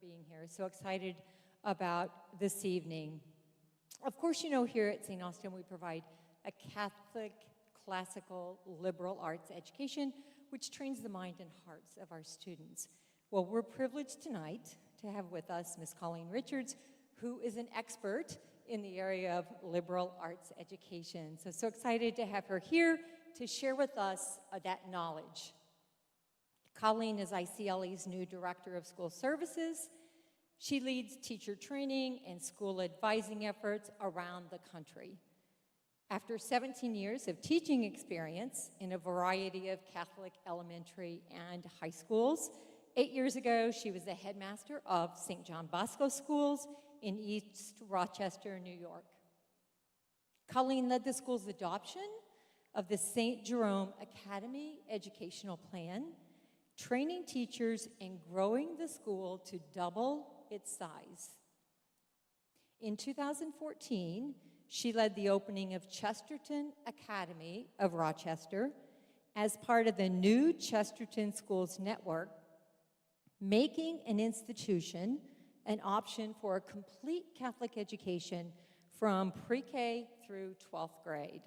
being here. So excited about this evening. Of course, you know, here at St. Austin, we provide a Catholic classical liberal arts education, which trains the mind and hearts of our students. Well, we're privileged tonight to have with us Miss Colleen Richards, who is an expert in the area of liberal arts education. So excited to have her here to share with us that knowledge. Colleen is ICLE's new Director of School Services. She leads teacher training and school advising efforts around the country. After 17 years of teaching experience in a variety of Catholic elementary and high schools, 8 years ago, she was the headmaster of St. John Bosco Schools in East Rochester, New York. Colleen led the school's adoption of the St. Jerome Academy educational plan, training teachers and growing the school to double its size. In 2014, she led the opening of Chesterton Academy of Rochester as part of the new Chesterton Schools Network, making an institution an option for a complete Catholic education from pre-K through 12th grade.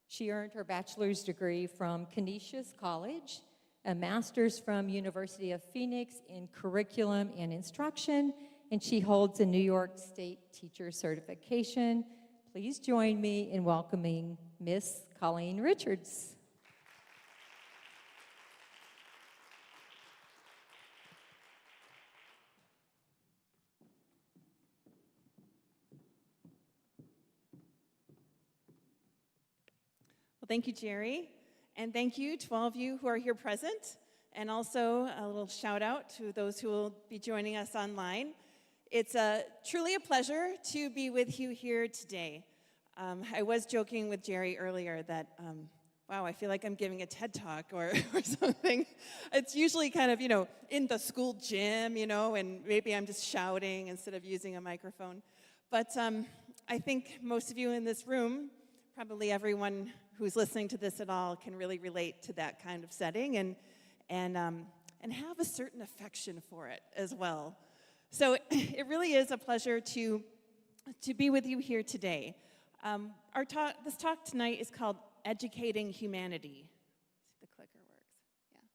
She earned her bachelor's degree from Canisius College, a master's from University of Phoenix in curriculum and instruction, and she holds a New York State teacher certification. Please join me in welcoming Miss Colleen Richards. Well, thank you, Jerry, and thank you to all of you who are here present, and also a little shout out to those who will be joining us online. It's truly a pleasure to be with you here today. I was joking with Jerry earlier that, wow, I feel like I'm giving a TED Talk or something. It's usually kind of, in the school gym, and maybe I'm just shouting instead of using a microphone. But I think most of you in this room, probably everyone who's listening to this at all, can really relate to that kind of setting and have a certain affection for it as well. So it really is a pleasure to be with you here today. This talk tonight is called Educating Humanity. Let's see if the clicker works.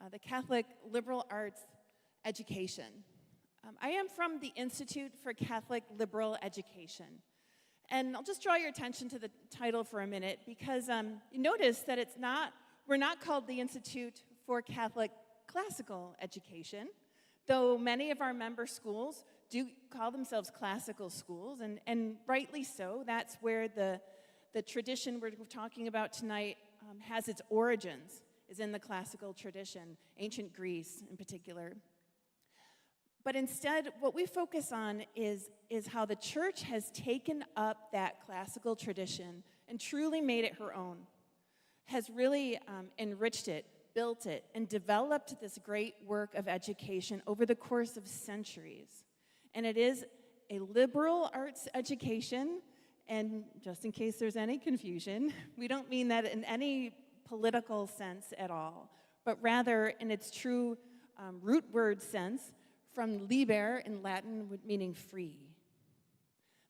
Yeah. The Catholic Liberal Arts Education. I am from the Institute for Catholic Liberal Education. And I'll just draw your attention to the title for a minute because you notice that we're not called the Institute for Catholic Classical Education, though many of our member schools do call themselves classical schools, and rightly so. That's where the tradition we're talking about tonight has its origins, is in the classical tradition, ancient Greece in particular. But instead, what we focus on is how the church has taken up that classical tradition and truly made it her own, has really enriched it, built it, and developed this great work of education over the course of centuries. And it is a liberal arts education, and just in case there's any confusion, we don't mean that in any political sense at all, but rather in its true root word sense, from liber in Latin, meaning free.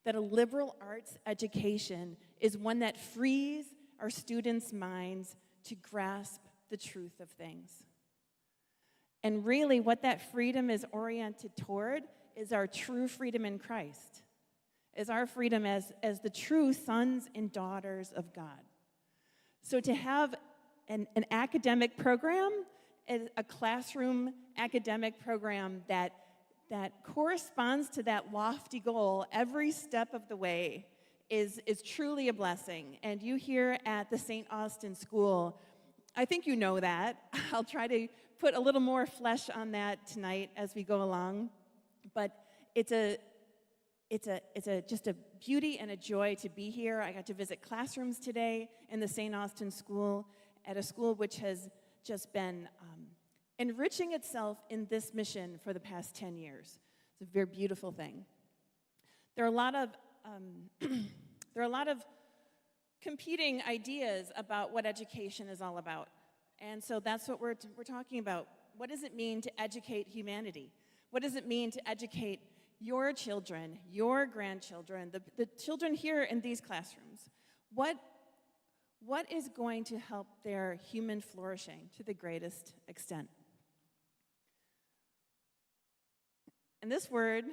That a liberal arts education is one that frees our students' minds to grasp the truth of things. And really what that freedom is oriented toward is our true freedom in Christ, is our freedom as the true sons and daughters of God. So to have an academic program, a classroom academic program that corresponds to that lofty goal every step of the way is truly a blessing. And you here at the St. Austin School, I think you know that. I'll try to put a little more flesh on that tonight as we go along. But it's just a beauty and a joy to be here. I got to visit classrooms today in the St. Austin School, at a school which has just been enriching itself in this mission for the past 10 years. It's a very beautiful thing. There are a lot of competing ideas about what education is all about. And so that's what we're talking about. What does it mean to educate humanity? What does it mean to educate your children, your grandchildren, the children here in these classrooms? What is going to help their human flourishing to the greatest extent? And this word,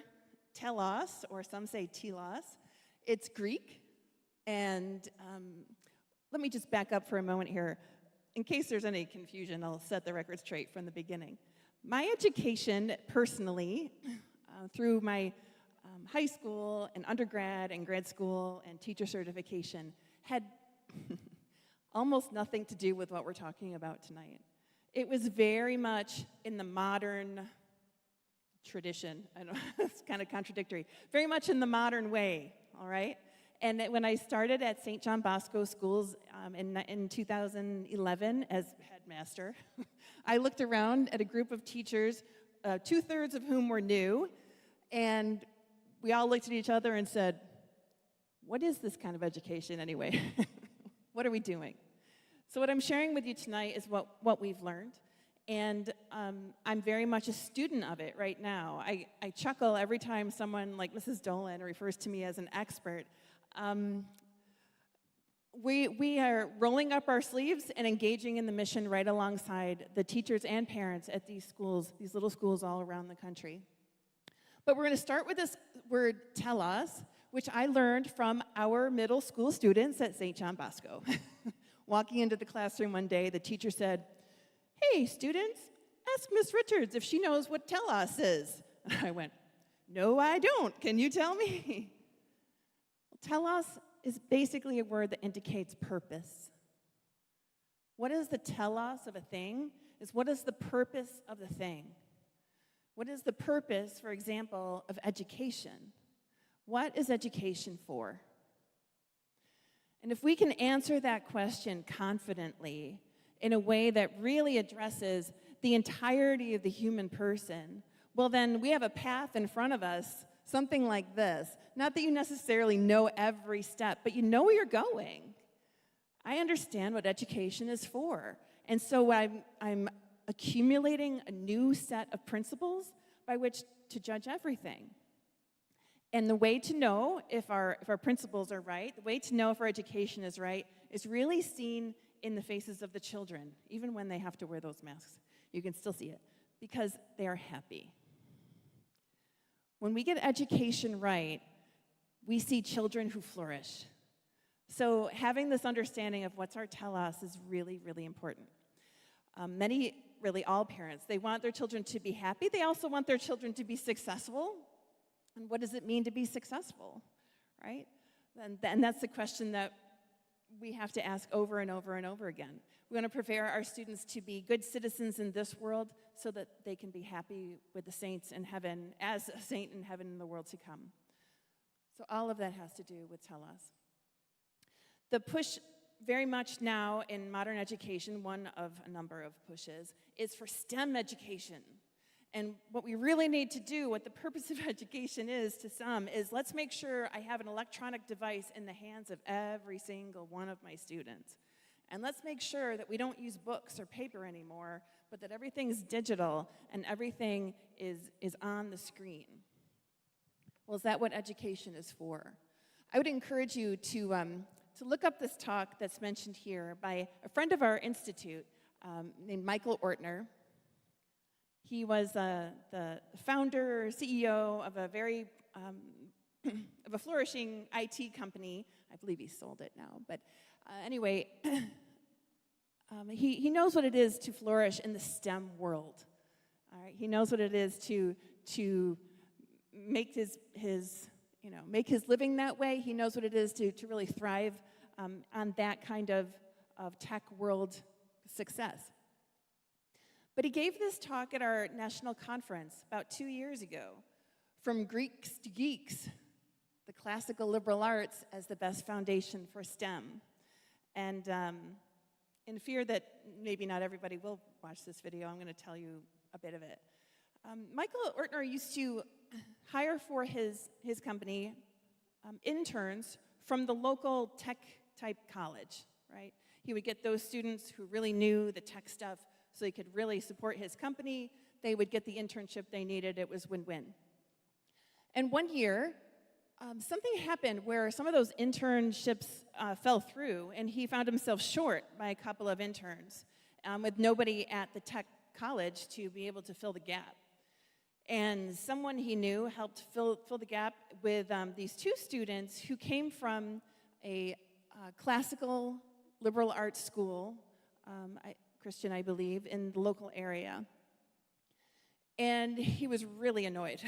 telos, or some say telos, it's Greek. And let me just back up for a moment here. In case there's any confusion, I'll set the record straight from the beginning. My education, personally, through my high school and undergrad and grad school and teacher certification, had almost nothing to do with what we're talking about tonight. It was very much in the modern tradition. I know it's kind of contradictory. Very much in the modern way, all right? And when I started at St. John Bosco Schools in 2011 as headmaster, I looked around at a group of teachers, 2/3 of whom were new, and we all looked at each other and said, what is this kind of education anyway? What are we doing? So what I'm sharing with you tonight is what we've learned. And I'm very much a student of it right now. I chuckle every time someone like Mrs. Dolan refers to me as an expert. We are rolling up our sleeves and engaging in the mission right alongside the teachers and parents at these schools, these little schools all around the country. But we're going to start with this word telos, which I learned from our middle school students at St. John Bosco. Walking into the classroom one day, the teacher said, "Hey, students, ask Miss Richards if she knows what telos is." And I went, "No, I don't. Can you tell me?" Telos is basically a word that indicates purpose. What is the telos of a thing? Is what is the purpose of the thing? What is the purpose, for example, of education? What is education for? And if we can answer that question confidently in a way that really addresses the entirety of the human person, well, then we have a path in front of us, something like this. Not that you necessarily know every step, but you know where you're going. I understand what education is for. And so I'm accumulating a new set of principles by which to judge everything. And the way to know if our principles are right, the way to know if our education is right, is really seen in the faces of the children, even when they have to wear those masks. You can still see it, because they are happy. When we get education right, we see children who flourish. So having this understanding of what's our telos is really, really important. Many, really all parents, they want their children to be happy. They also want their children to be successful. And what does it mean to be successful, right? And that's the question that we have to ask over and over and over again. We want to prepare our students to be good citizens in this world so that they can be happy with the saints in heaven, as a saint in heaven in the world to come. So all of that has to do with telos. The push very much now in modern education, one of a number of pushes, is for STEM education. And what we really need to do, what the purpose of education is to some, is let's make sure I have an electronic device in the hands of every single one of my students. And let's make sure that we don't use books or paper anymore, but that everything's digital and everything is on the screen. Well, is that what education is for? I would encourage you to look up this talk that's mentioned here by a friend of our institute named Michael Ortner. He was the founder, CEO of a very of a flourishing IT company. I believe he sold it now, but anyway, he knows what it is to flourish in the STEM world. All right, he knows what it is to make his make his living that way. He knows what it is to really thrive on that kind of tech world success. But he gave this talk at our national conference about 2 years ago, From Greeks to Geeks, the classical liberal arts as the best foundation for STEM. And in fear that maybe not everybody will watch this video, I'm going to tell you a bit of it. Michael Ortner used to hire for his company interns from the local tech-type college, right? He would get those students who really knew the tech stuff so he could really support his company. they would get the internship they needed. It was win-win. And one year, something happened where some of those internships fell through, and he found himself short by a couple of interns with nobody at the tech college to be able to fill the gap. And someone he knew helped fill the gap with these two students who came from a classical liberal arts school, Christian, I believe, in the local area. And he was really annoyed.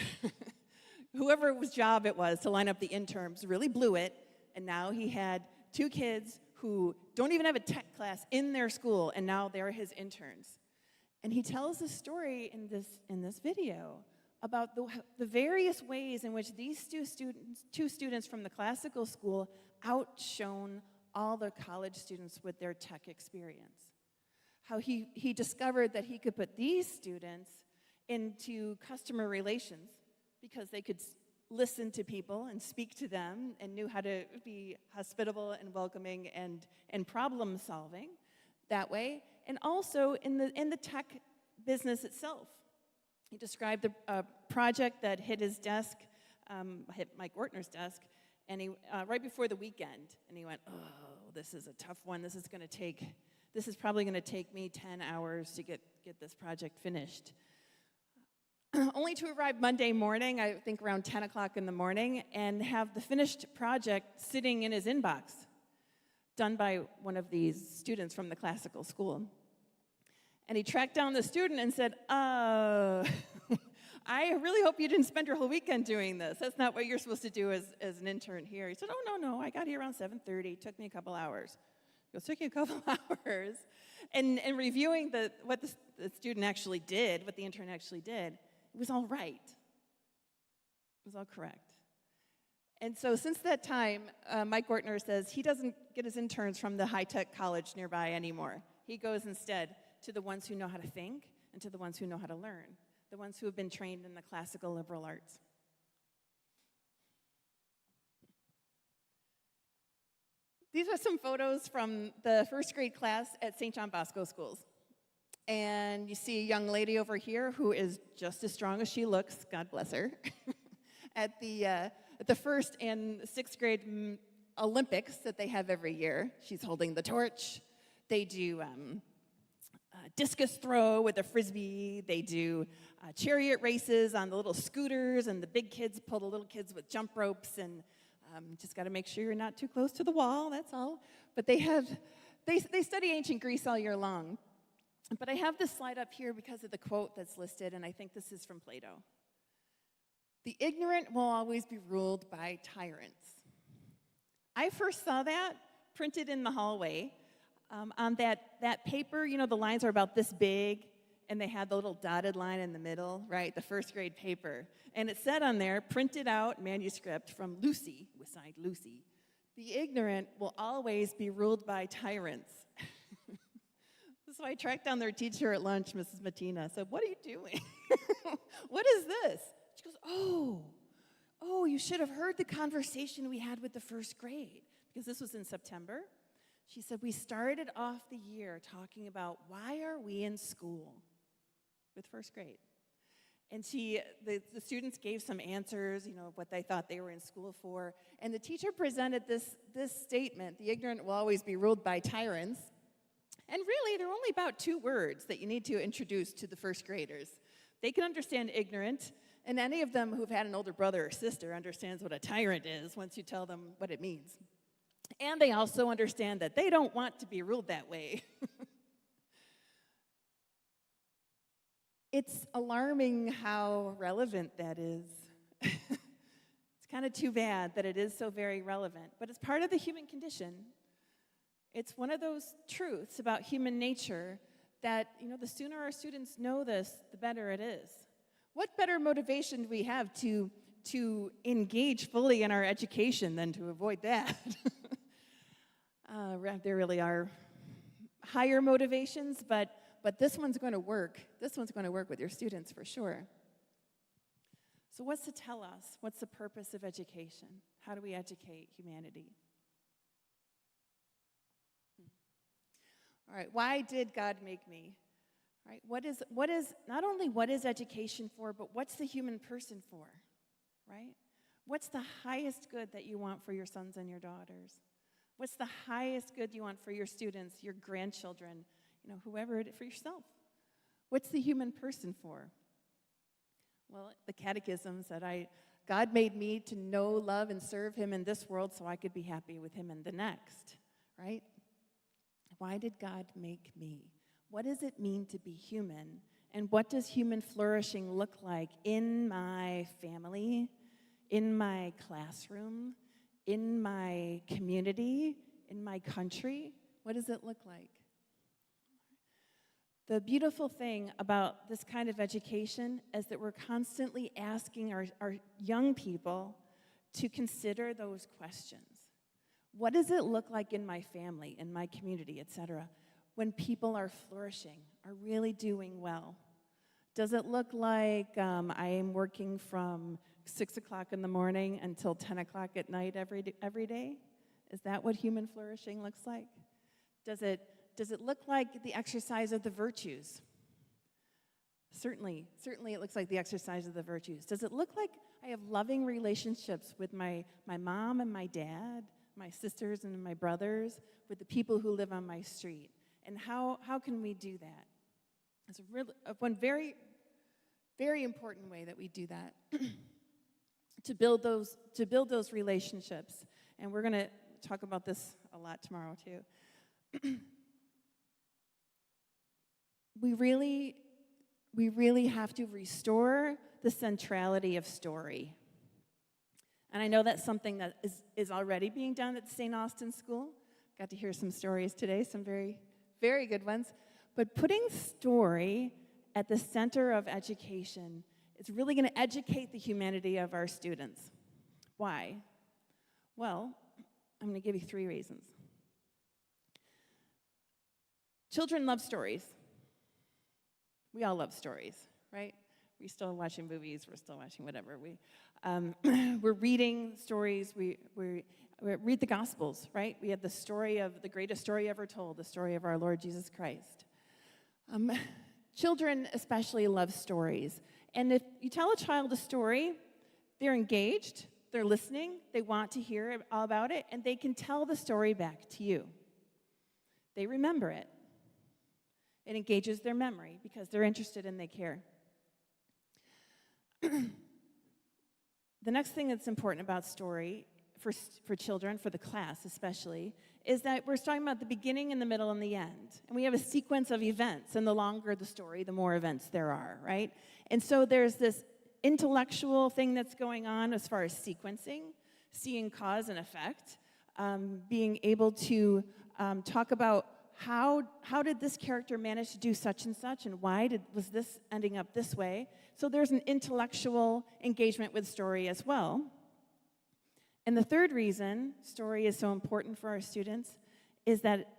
Whoever's job it was to line up the interns really blew it, and now he had two kids who don't even have a tech class in their school, and now they're his interns. And he tells a story in this video about the various ways in which these two students from the classical school outshone all the college students with their tech experience. How he discovered that he could put these students into customer relations because they could listen to people and speak to them and knew how to be hospitable and welcoming and problem solving that way, and also in the tech business itself. He described a project that hit his desk, hit Mike Ortner's desk, and he right before the weekend, and he went, "Oh, this is a tough one. This is probably going to take me 10 hours to get this project finished." Only to arrive Monday morning, I think around 10 o'clock in the morning, and have the finished project sitting in his inbox, done by one of these students from the classical school. And he tracked down the student and said, I really hope you didn't spend your whole weekend doing this. That's not what you're supposed to do as an intern here. He said, "Oh, no, I got here around 7:30. It took me a couple hours." It took you a couple hours. And reviewing what the student actually did, what the intern actually did, it was all right. It was all correct. And so since that time, Mike Ortner says he doesn't get his interns from the high-tech college nearby anymore. He goes instead to the ones who know how to think and to the ones who know how to learn, the ones who have been trained in the classical liberal arts. These are some photos from the first grade class at St. John Bosco schools. And you see a young lady over here who is just as strong as she looks, God bless her, at the first and sixth grade Olympics that they have every year. She's holding the torch. They do discus throw with a frisbee. They do chariot races on the little scooters, and the big kids pull the little kids with jump ropes, and just got to make sure you're not too close to the wall, that's all. But they study ancient Greece all year long. But I have this slide up here because of the quote that's listed, and I think this is from Plato. "The ignorant will always be ruled by tyrants." I first saw that printed in the hallway on that paper. You know, the lines are about this big, and they had the little dotted line in the middle, right? The first grade paper. And it said on there, printed out manuscript from Lucy, signed Lucy, "The ignorant will always be ruled by tyrants." So I tracked down their teacher at lunch, Mrs. Matina. I said, "What are you doing? What is this?" She goes, oh, you should have heard the conversation we had with the first grade, because this was in September. She said, "We started off the year talking about why are we in school with first grade." And the students gave some answers, what they thought they were in school for. And the teacher presented this statement, "The ignorant will always be ruled by tyrants." And really, there are only about 2 words that you need to introduce to the first graders. They can understand ignorant, and any of them who've had an older brother or sister understands what a tyrant is once you tell them what it means. And they also understand that they don't want to be ruled that way. It's alarming how relevant that is. It's kind of too bad that it is so very relevant, but it's part of the human condition. It's one of those truths about human nature that, the sooner our students know this, the better it is. What better motivation do we have to engage fully in our education than to avoid that? There really are higher motivations, but this one's going to work. This one's going to work with your students for sure. So what's to tell us? What's the purpose of education? How do we educate humanity? All right, why did God make me? right? Not only what is education for, but what's the human person for, right? What's the highest good that you want for your sons and your daughters? What's the highest good you want for your students, your grandchildren, whoever it is, for yourself? What's the human person for? Well, the catechism said, God made me to know, love, and serve him in this world so I could be happy with him in the next, right? Why did God make me? What does it mean to be human? And what does human flourishing look like in my family, in my classroom, in my community, in my country? What does it look like? The beautiful thing about this kind of education is that we're constantly asking our young people to consider those questions. What does it look like in my family, in my community, etc., when people are flourishing, are really doing well? Does it look like I am working from 6 o'clock in the morning until 10 o'clock at night every day? Is that what human flourishing looks like? Does it look like the exercise of the virtues? Certainly it looks like the exercise of the virtues. Does it look like I have loving relationships with my mom and my dad, my sisters and my brothers, with the people who live on my street? And how can we do that? It's one very, very important way that we do that to build those relationships. And we're going to talk about this a lot tomorrow too. We really have to restore the centrality of story. And I know that's something that is already being done at the St. Austin School. Got to hear some stories today, some very, very good ones. But putting story at the center of education is really going to educate the humanity of our students. Why? Well, I'm going to give you 3 reasons. Children love stories. We all love stories, right? We're still watching movies. We're still watching whatever. We're reading stories. We read the Gospels, right? We have the story of the greatest story ever told, the story of our Lord Jesus Christ. Children especially love stories. And if you tell a child a story, they're engaged, they're listening, they want to hear all about it, and they can tell the story back to you. They remember it. It engages their memory because they're interested and they care. The next thing that's important about story for children, for the class especially, is that we're talking about the beginning and the middle and the end. And we have a sequence of events, and the longer the story, the more events there are, right? And so there's this intellectual thing that's going on as far as sequencing, seeing cause and effect, being able to talk about how did this character manage to do such and such, and why was this ending up this way? So there's an intellectual engagement with story as well. And the third reason story is so important for our students is that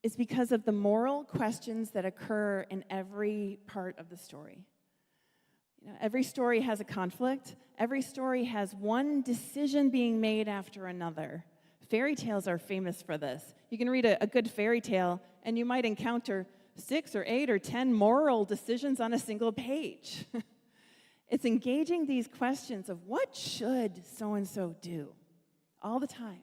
it's because of the moral questions that occur in every part of the story. Every story has a conflict. Every story has one decision being made after another. Fairy tales are famous for this. You can read a good fairy tale, and you might encounter 6 or 8 or 10 moral decisions on a single page. It's engaging these questions of what should so-and-so do all the time.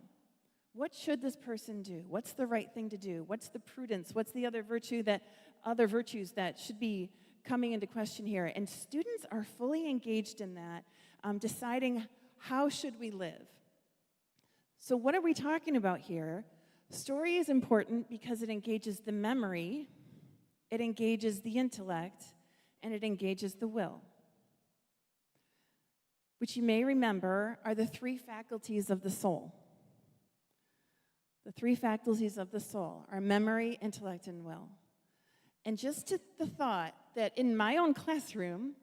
What should this person do? What's the right thing to do? What's the prudence? What's the other virtues that should be coming into question here? And students are fully engaged in that, deciding how should we live. So what are we talking about here? Story is important because it engages the memory, it engages the intellect, and it engages the will, which you may remember are the 3 faculties of the soul. The 3 faculties of the soul are memory, intellect, and will. And just the thought that in my own classroom,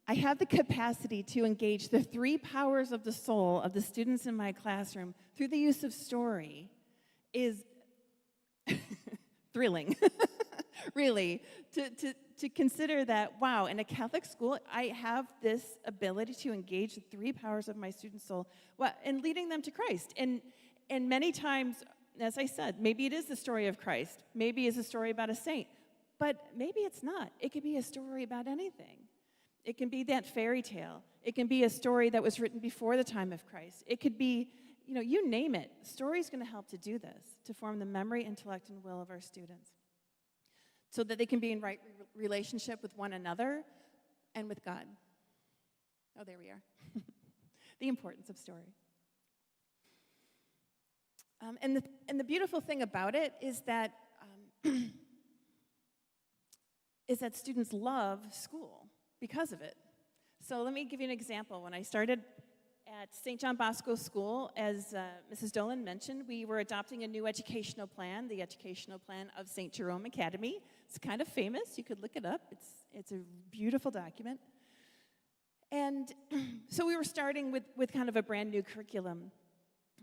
I have the capacity to engage the 3 powers of the soul of the students in my classroom through the use of story is thrilling, really, to consider that, wow, in a Catholic school, I have this ability to engage the 3 powers of my student soul and leading them to Christ. And many times, as I said, maybe it is the story of Christ. Maybe it's a story about a saint. But maybe it's not. It could be a story about anything. It can be that fairy tale. It can be a story that was written before the time of Christ. It could be, you name it. Story's going to help to do this, to form the memory, intellect, and will of our students, so that they can be in right relationship with one another and with God. Oh, there we are. The importance of story. And the beautiful thing about it is that students love school because of it. So let me give you an example. When I started at St. John Bosco School, as Mrs. Dolan mentioned, we were adopting a new educational plan, the educational plan of St. Jerome Academy. It's kind of famous. You could look it up. It's a beautiful document. And so we were starting with kind of a brand new curriculum.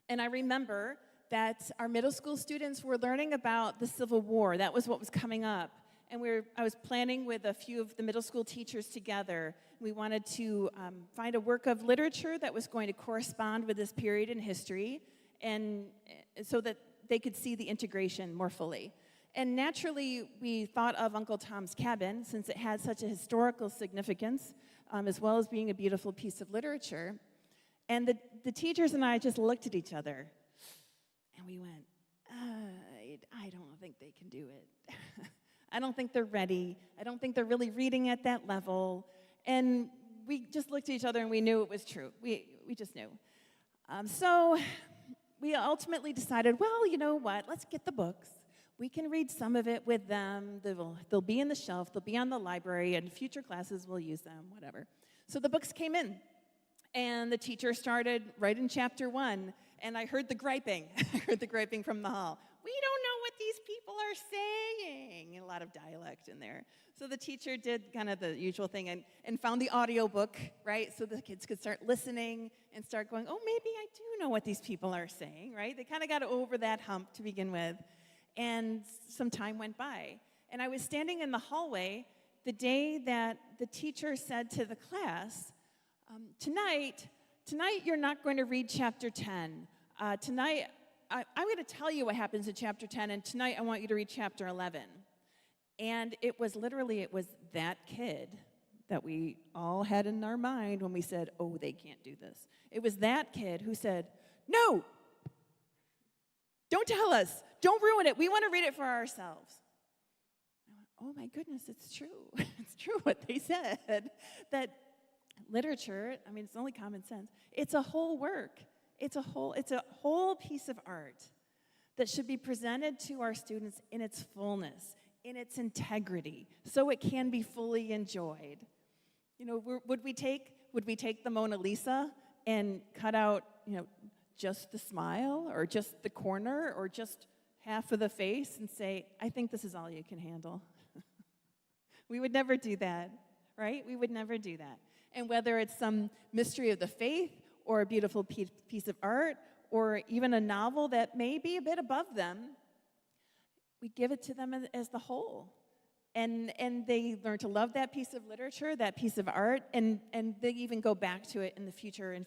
And I remember that our middle school students were learning about the Civil War. That was what was coming up. And I was planning with a few of the middle school teachers together. We wanted to find a work of literature that was going to correspond with this period in history, and so that they could see the integration more fully. And naturally, we thought of Uncle Tom's Cabin, since it had such a historical significance, as well as being a beautiful piece of literature. And the teachers and I just looked at each other, and we went, I don't think they can do it. I don't think they're ready. I don't think they're really reading at that level. And we just looked at each other and we knew it was true. We just knew. So we ultimately decided, well, you know what? Let's get the books. We can read some of it with them. They'll be in the shelf. They'll be on the library. And future classes will use them, whatever. So the books came in. And the teacher started right in chapter 1. And I heard the griping. I heard the griping from the hall. We don't know what these people are saying. And a lot of dialect in there. So the teacher did kind of the usual thing and found the audio book, right? So the kids could start listening and start going, oh, maybe I do know what these people are saying, right? They kind of got over that hump to begin with. And some time went by. And I was standing in the hallway the day that the teacher said to the class, tonight you're not going to read chapter 10. Tonight, I'm going to tell you what happens in chapter 10, and tonight I want you to read chapter 11. And it was that kid that we all had in our mind when we said, oh, they can't do this. It was that kid who said, no, don't tell us. Don't ruin it. We want to read it for ourselves. I went, oh, my goodness, it's true. It's true what they said. That literature, it's only common sense. It's a whole work. It's a whole piece of art that should be presented to our students in its fullness, in its integrity, so it can be fully enjoyed. Would we take the Mona Lisa and cut out, just the smile or just the corner or just half of the face and say, I think this is all you can handle? We would never do that, right? We would never do that. And whether it's some mystery of the faith or a beautiful piece of art, or even a novel that may be a bit above them, we give it to them as the whole. And they learn to love that piece of literature, that piece of art, and they even go back to it in the future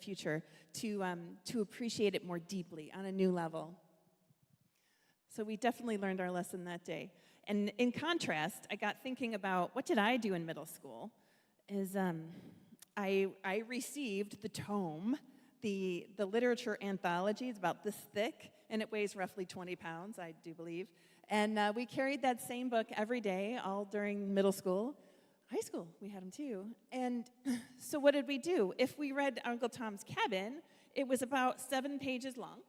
to appreciate it more deeply on a new level. So we definitely learned our lesson that day. And in contrast, I got thinking about what did I do in middle school, is I received the tome, the literature anthology. It's about this thick, and it weighs roughly 20 pounds, I do believe. And we carried that same book every day, all during middle school. High school, we had them too. And so what did we do? If we read Uncle Tom's Cabin, it was about 7 pages long,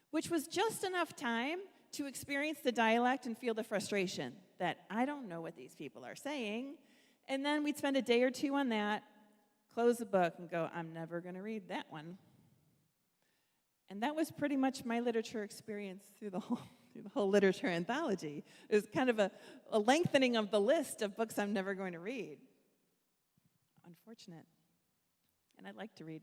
which was just enough time to experience the dialect and feel the frustration that I don't know what these people are saying. And then we'd spend a day or two on that, close the book, and go, I'm never going to read that one. And that was pretty much my literature experience through the whole literature anthology. It was kind of a lengthening of the list of books I'm never going to read. Unfortunate. And I'd like to read.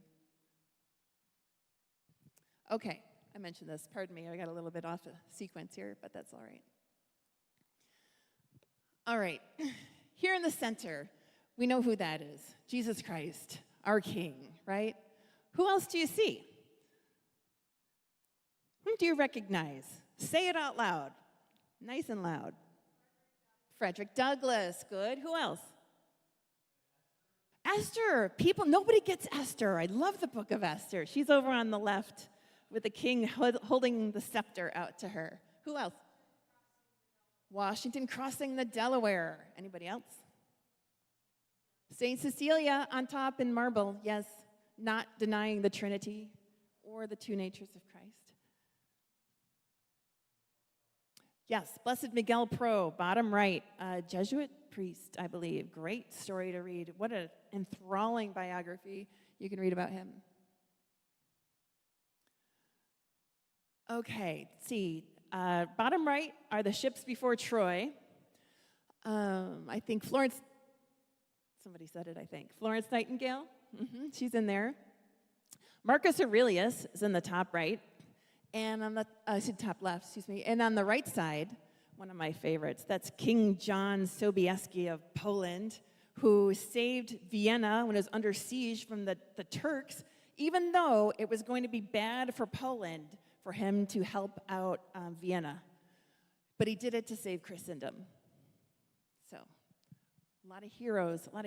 Okay, I mentioned this. Pardon me, I got a little bit off the sequence here, but that's all right. All right, here in the center, we know who that is. Jesus Christ, our King, right? Who else do you see? Whom do you recognize? Say it out loud, nice and loud. Frederick Douglass, good. Who else? Esther. People, nobody gets Esther. I love the book of Esther. She's over on the left with the king holding the scepter out to her. Who else? Washington crossing the Delaware. Anybody else? Saint Cecilia on top in marble, yes, not denying the Trinity or the two natures of Christ. Yes, Blessed Miguel Pro, bottom right, Jesuit priest, I believe. Great story to read. What an enthralling biography you can read about him. Okay, let's see. Bottom right are the ships before Troy. I think Florence, somebody said it, I think. Florence Nightingale, she's in there. Marcus Aurelius is in the top right, and on the top left, excuse me. And on the right side, one of my favorites, that's King John Sobieski of Poland, who saved Vienna when it was under siege from the Turks, even though it was going to be bad for Poland for him to help out Vienna. But he did it to save Christendom. So, a lot of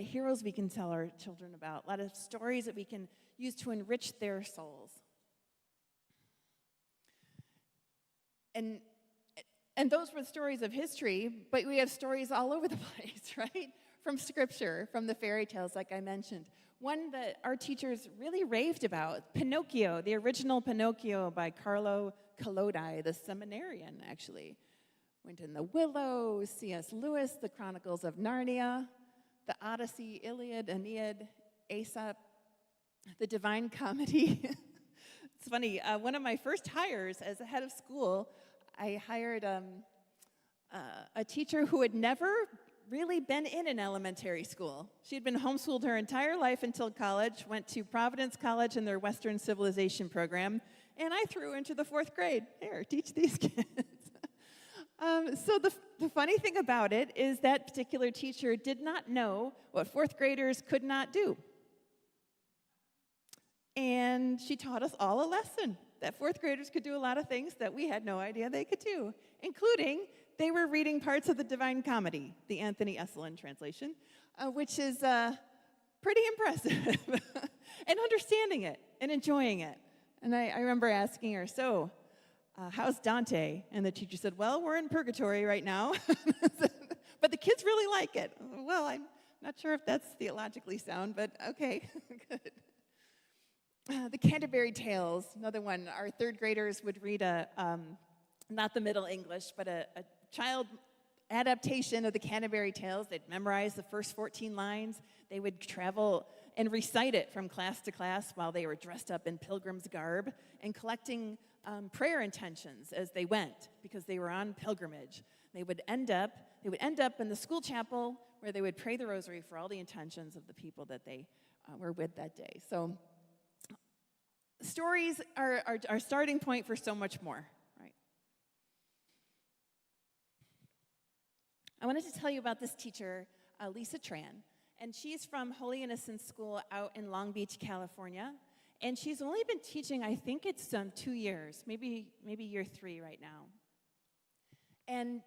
heroes we can tell our children about, a lot of stories that we can use to enrich their souls. And those were stories of history, but we have stories all over the place, right? From Scripture, from the fairy tales, like I mentioned. One that our teachers really raved about, Pinocchio, the original Pinocchio by Carlo Collodi, the seminarian, actually. Went in the Willows, C.S. Lewis, the Chronicles of Narnia, the Odyssey, Iliad, Aeneid, Aesop, the Divine Comedy. It's funny, one of my first hires as a head of school, I hired a teacher who had never really been in an elementary school. She had been homeschooled her entire life until college, went to Providence College in their Western Civilization program, and I threw her into the 4th grade. Here, teach these kids. So the funny thing about it is that particular teacher did not know what 4th graders could not do. And she taught us all a lesson that 4th graders could do a lot of things that we had no idea they could do, including they were reading parts of the Divine Comedy, the Anthony Esselin translation, which is pretty impressive, and understanding it and enjoying it. And I remember asking her, so, how's Dante? And the teacher said, well, we're in purgatory right now, but the kids really like it. Well, I'm not sure if that's theologically sound, but okay, good. The Canterbury Tales, another one. Our 3rd graders would read not the Middle English, but a child adaptation of the Canterbury Tales. They'd memorize the first 14 lines. They would travel and recite it from class to class while they were dressed up in pilgrim's garb and collecting prayer intentions as they went because they were on pilgrimage. They would end up in the school chapel where they would pray the rosary for all the intentions of the people that they were with that day. So stories are our starting point for so much more, right? I wanted to tell you about this teacher, Lisa Tran, and she's from Holy Innocents School out in Long Beach, California, and she's only been teaching, I think it's 2 years, maybe year 3 right now. And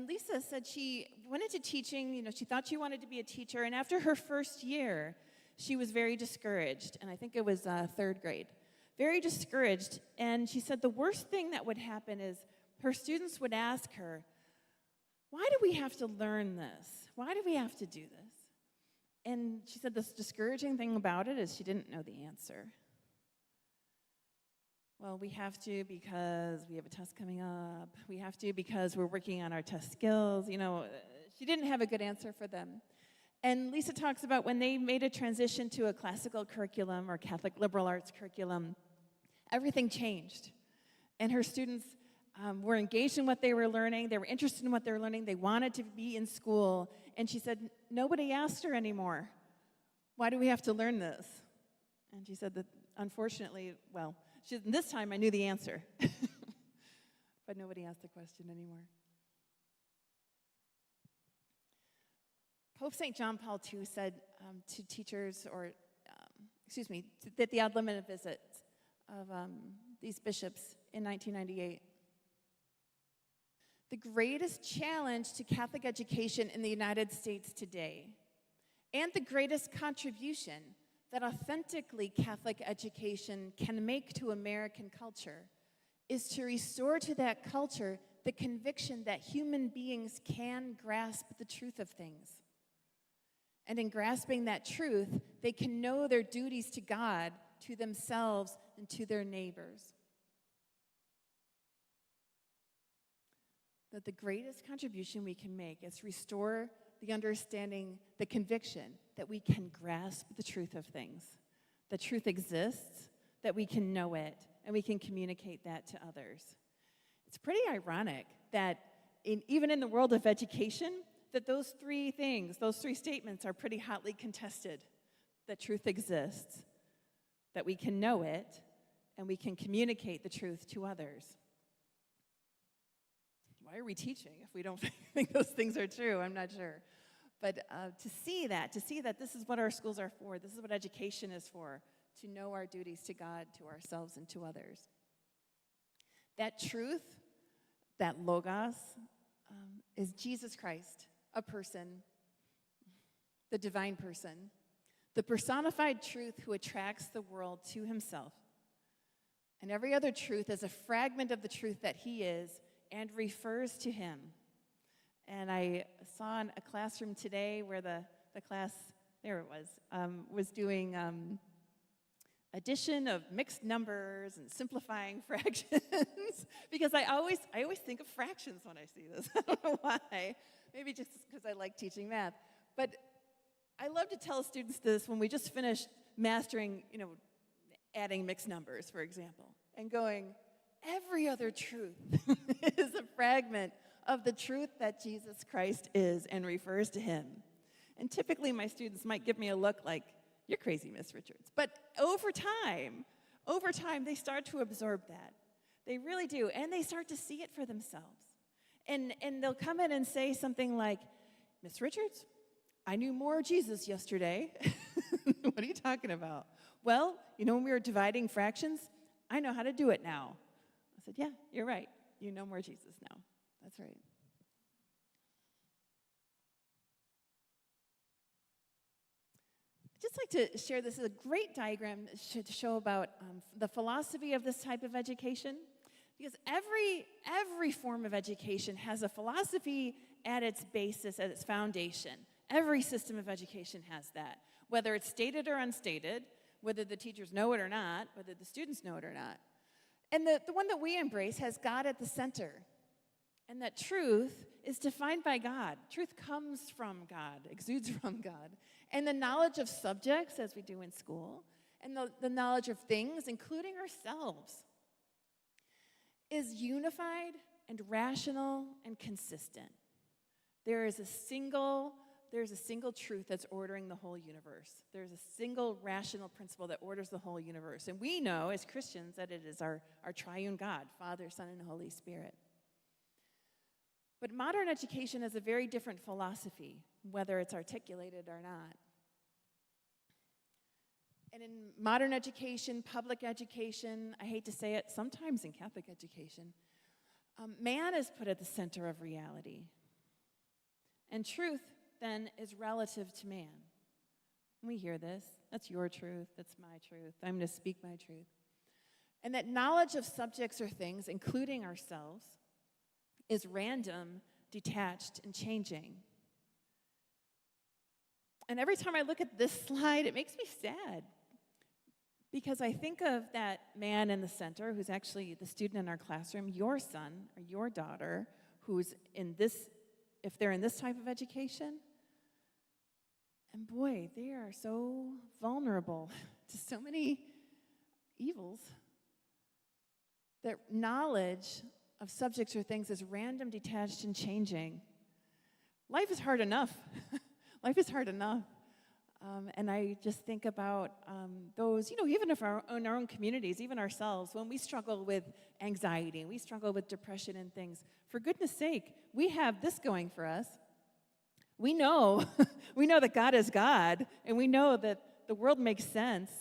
Lisa said she went into teaching, she thought she wanted to be a teacher, and after her first year, she was very discouraged, and I think it was 3rd grade. Very discouraged, and she said the worst thing that would happen is her students would ask her, why do we have to learn this? Why do we have to do this? And she said the discouraging thing about it is she didn't know the answer. Well, we have to because we have a test coming up. We have to because we're working on our test skills. She didn't have a good answer for them. And Lisa talks about when they made a transition to a classical curriculum or Catholic liberal arts curriculum, everything changed. And her students were engaged in what they were learning. They were interested in what they were learning. They wanted to be in school. And she said, nobody asked her anymore, why do we have to learn this? And she said that, unfortunately, this time I knew the answer. But nobody asked the question anymore. Pope St. John Paul II said to teachers, that the odd limit of visits of these bishops in 1998, the greatest challenge to Catholic education in the United States today, and the greatest contribution that authentically Catholic education can make to American culture, is to restore to that culture the conviction that human beings can grasp the truth of things. And in grasping that truth, they can know their duties to God, to themselves, and to their neighbors. That the greatest contribution we can make is restore the understanding, the conviction that we can grasp the truth of things. The truth exists, that we can know it, and we can communicate that to others. It's pretty ironic that even in the world of education, that those three statements are pretty hotly contested. That truth exists, that we can know it, and we can communicate the truth to others. Why are we teaching if we don't think those things are true? I'm not sure. But to see that this is what our schools are for, this is what education is for, to know our duties to God, to ourselves, and to others. That truth, that logos, is Jesus Christ, a person, the divine person, the personified truth who attracts the world to himself. And every other truth is a fragment of the truth that he is and refers to him. And I saw in a classroom today where the class, there it was doing addition of mixed numbers and simplifying fractions. Because I always think of fractions when I see this. I don't know why. Maybe just because I like teaching math. But I love to tell students this when we just finished mastering, adding mixed numbers, for example, and going, every other truth is a fragment of the truth that Jesus Christ is and refers to him. And typically my students might give me a look like, you're crazy, Miss Richards. But over time, they start to absorb that. They really do, and they start to see it for themselves. And they'll come in and say something like, Miss Richards, I knew more Jesus yesterday. What are you talking about? Well, when we were dividing fractions, I know how to do it now. I said, yeah, you're right. You know more Jesus now. That's right. I'd just like to share this as a great diagram to show about the philosophy of this type of education. Because every form of education has a philosophy at its basis, at its foundation. Every system of education has that, whether it's stated or unstated, whether the teachers know it or not, whether the students know it or not. And the one that we embrace has God at the center. And that truth is defined by God. Truth comes from God, exudes from God. And the knowledge of subjects, as we do in school, and the knowledge of things, including ourselves, is unified and rational and consistent. There's a single truth that's ordering the whole universe. There's a single rational principle that orders the whole universe. And we know as Christians that it is our triune God, Father, Son, and Holy Spirit. But modern education has a very different philosophy, whether it's articulated or not. And in modern education, public education, I hate to say it, sometimes in Catholic education, man is put at the center of reality. And truth, then, is relative to man. We hear this. That's your truth. That's my truth. I'm going to speak my truth. And that knowledge of subjects or things, including ourselves, is random, detached, and changing. And every time I look at this slide, it makes me sad. Because I think of that man in the center who's actually the student in our classroom, your son or your daughter, who's in this, if they're in this type of education. And boy, they are so vulnerable to so many evils. That knowledge of subjects or things is random, detached, and changing. Life is hard enough. Life is hard enough. And I just think about those, even if in our own communities, even ourselves, when we struggle with anxiety, we struggle with depression and things, for goodness sake, we have this going for us. We know, we know that God is God, and we know that the world makes sense.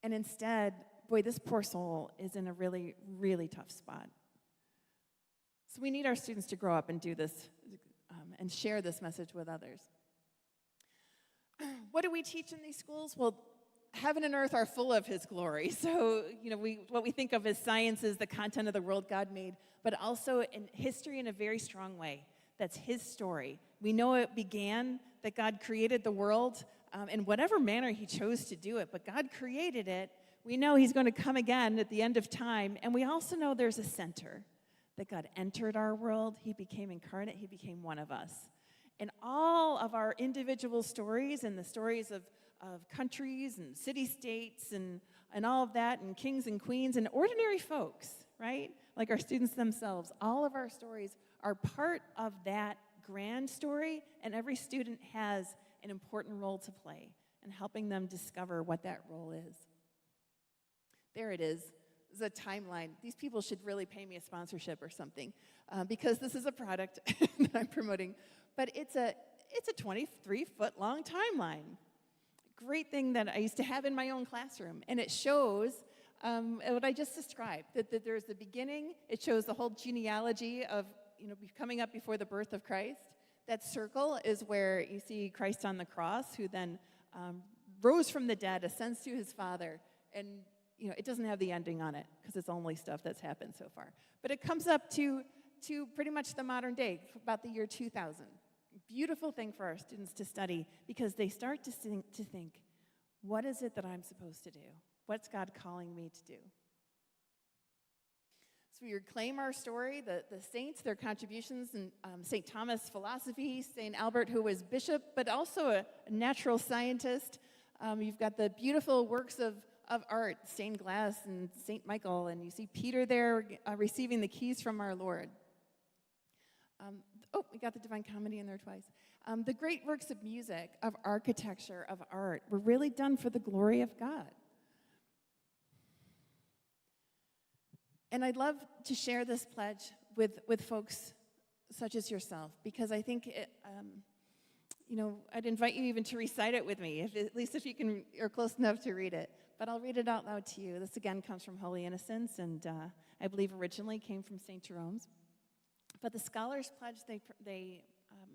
And instead, boy, this poor soul is in a really, really tough spot. So we need our students to grow up and do this and share this message with others. What do we teach in these schools? Well, heaven and earth are full of his glory. So, what we think of as science is the content of the world God made, but also in history in a very strong way. That's his story. We know it began, that God created the world in whatever manner he chose to do it, but God created it. We know he's going to come again at the end of time, and we also know there's a center, that God entered our world, he became incarnate, he became one of us. And all of our individual stories and the stories of countries and city-states and all of that, and kings and queens and ordinary folks, right? Like our students themselves, all of our stories are part of that grand story, and every student has an important role to play in helping them discover what that role is. There it is. This is a timeline. These people should really pay me a sponsorship or something because this is a product that I'm promoting. But it's a 23-foot-long timeline. Great thing that I used to have in my own classroom. And it shows what I just described, that there's the beginning. It shows the whole genealogy of coming up before the birth of Christ. That circle is where you see Christ on the cross, who then rose from the dead, ascends to his Father, and it doesn't have the ending on it because it's only stuff that's happened so far. But it comes up to pretty much the modern day, about the year 2000. Beautiful thing for our students to study because they start to think, what is it that I'm supposed to do? What's God calling me to do? So we reclaim our story, the saints, their contributions, and St. Thomas' philosophy, St. Albert, who was bishop, but also a natural scientist. You've got the beautiful works of art, stained glass and St. Michael, and you see Peter there receiving the keys from our Lord. We got the Divine Comedy in there twice. The great works of music, of architecture, of art were really done for the glory of God. And I'd love to share this pledge with folks such as yourself, because I think I'd invite you even to recite it with me, at least if you are close enough to read it. But I'll read it out loud to you. This again comes from Holy Innocents, and I believe originally came from St. Jerome's. But the Scholars' Pledge they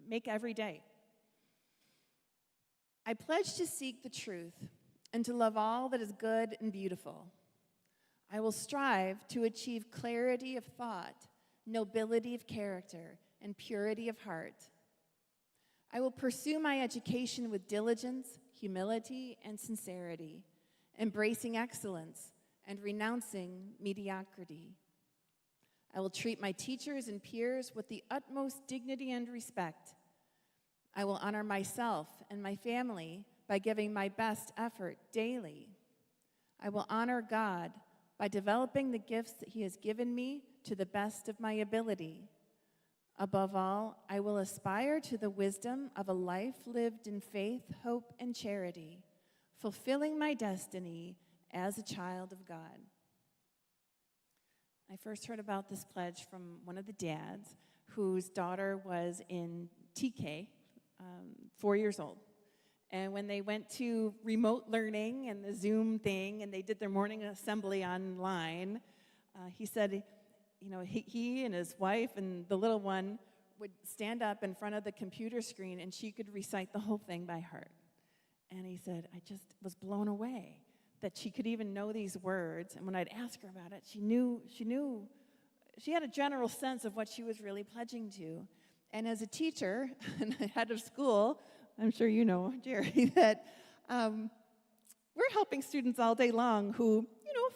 make every day. I pledge to seek the truth and to love all that is good and beautiful. I will strive to achieve clarity of thought, nobility of character, and purity of heart. I will pursue my education with diligence, humility, and sincerity, embracing excellence and renouncing mediocrity. I will treat my teachers and peers with the utmost dignity and respect. I will honor myself and my family by giving my best effort daily. I will honor God by developing the gifts that he has given me to the best of my ability. Above all, I will aspire to the wisdom of a life lived in faith, hope, and charity, fulfilling my destiny as a child of God. I first heard about this pledge from one of the dads whose daughter was in TK, 4 years old. And when they went to remote learning and the Zoom thing, and they did their morning assembly online, he said, he and his wife and the little one would stand up in front of the computer screen, and she could recite the whole thing by heart. And he said, I just was blown away that she could even know these words. And when I'd ask her about it, she had a general sense of what she was really pledging to. And as a teacher and head of school, I'm sure you know, Jerry, that we're helping students all day long who,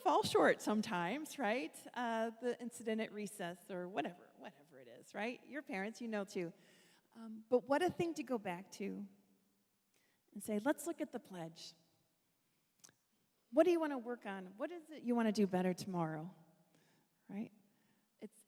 fall short sometimes, right? The incident at recess or whatever it is, right? Your parents, too. But what a thing to go back to and say, let's look at the pledge. What do you want to work on? What is it you want to do better tomorrow, right?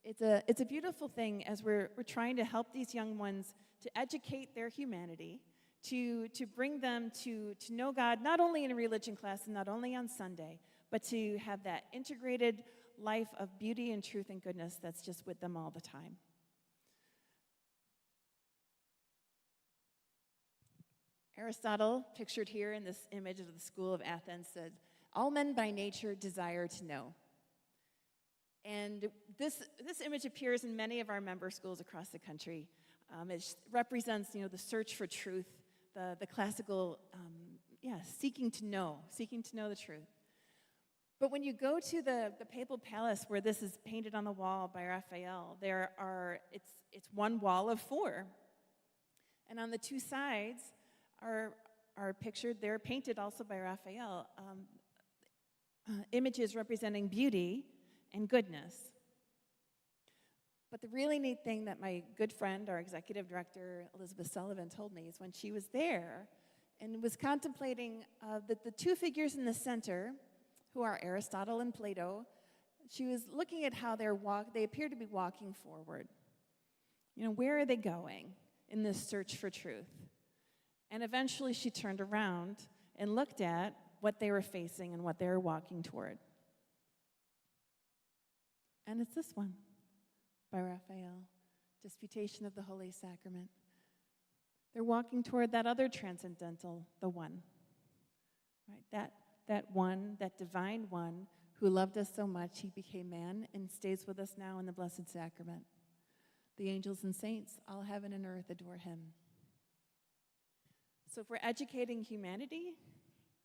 It's a beautiful thing as we're trying to help these young ones to educate their humanity, to bring them to know God, not only in a religion class and not only on Sunday, but to have that integrated life of beauty and truth and goodness that's just with them all the time. Aristotle, pictured here in this image of the School of Athens, said, all men by nature desire to know. And this image appears in many of our member schools across the country. It represents, the search for truth, the classical, seeking to know the truth. But when you go to the Papal Palace, where this is painted on the wall by Raphael, it's one wall of 4. And on the 2 sides are pictured, they're painted also by Raphael, images representing beauty and goodness. But the really neat thing that my good friend, our executive director, Elizabeth Sullivan, told me is when she was there and was contemplating the 2 figures in the center, who are Aristotle and Plato, she was looking at how they appear to be walking forward. Where are they going in this search for truth? And eventually she turned around and looked at what they were facing and what they were walking toward. And it's this one by Raphael, Disputation of the Holy Sacrament. They're walking toward that other transcendental, the One, right? That one, that divine one who loved us so much, he became man and stays with us now in the Blessed Sacrament. The angels and saints, all heaven and earth adore him. So if we're educating humanity,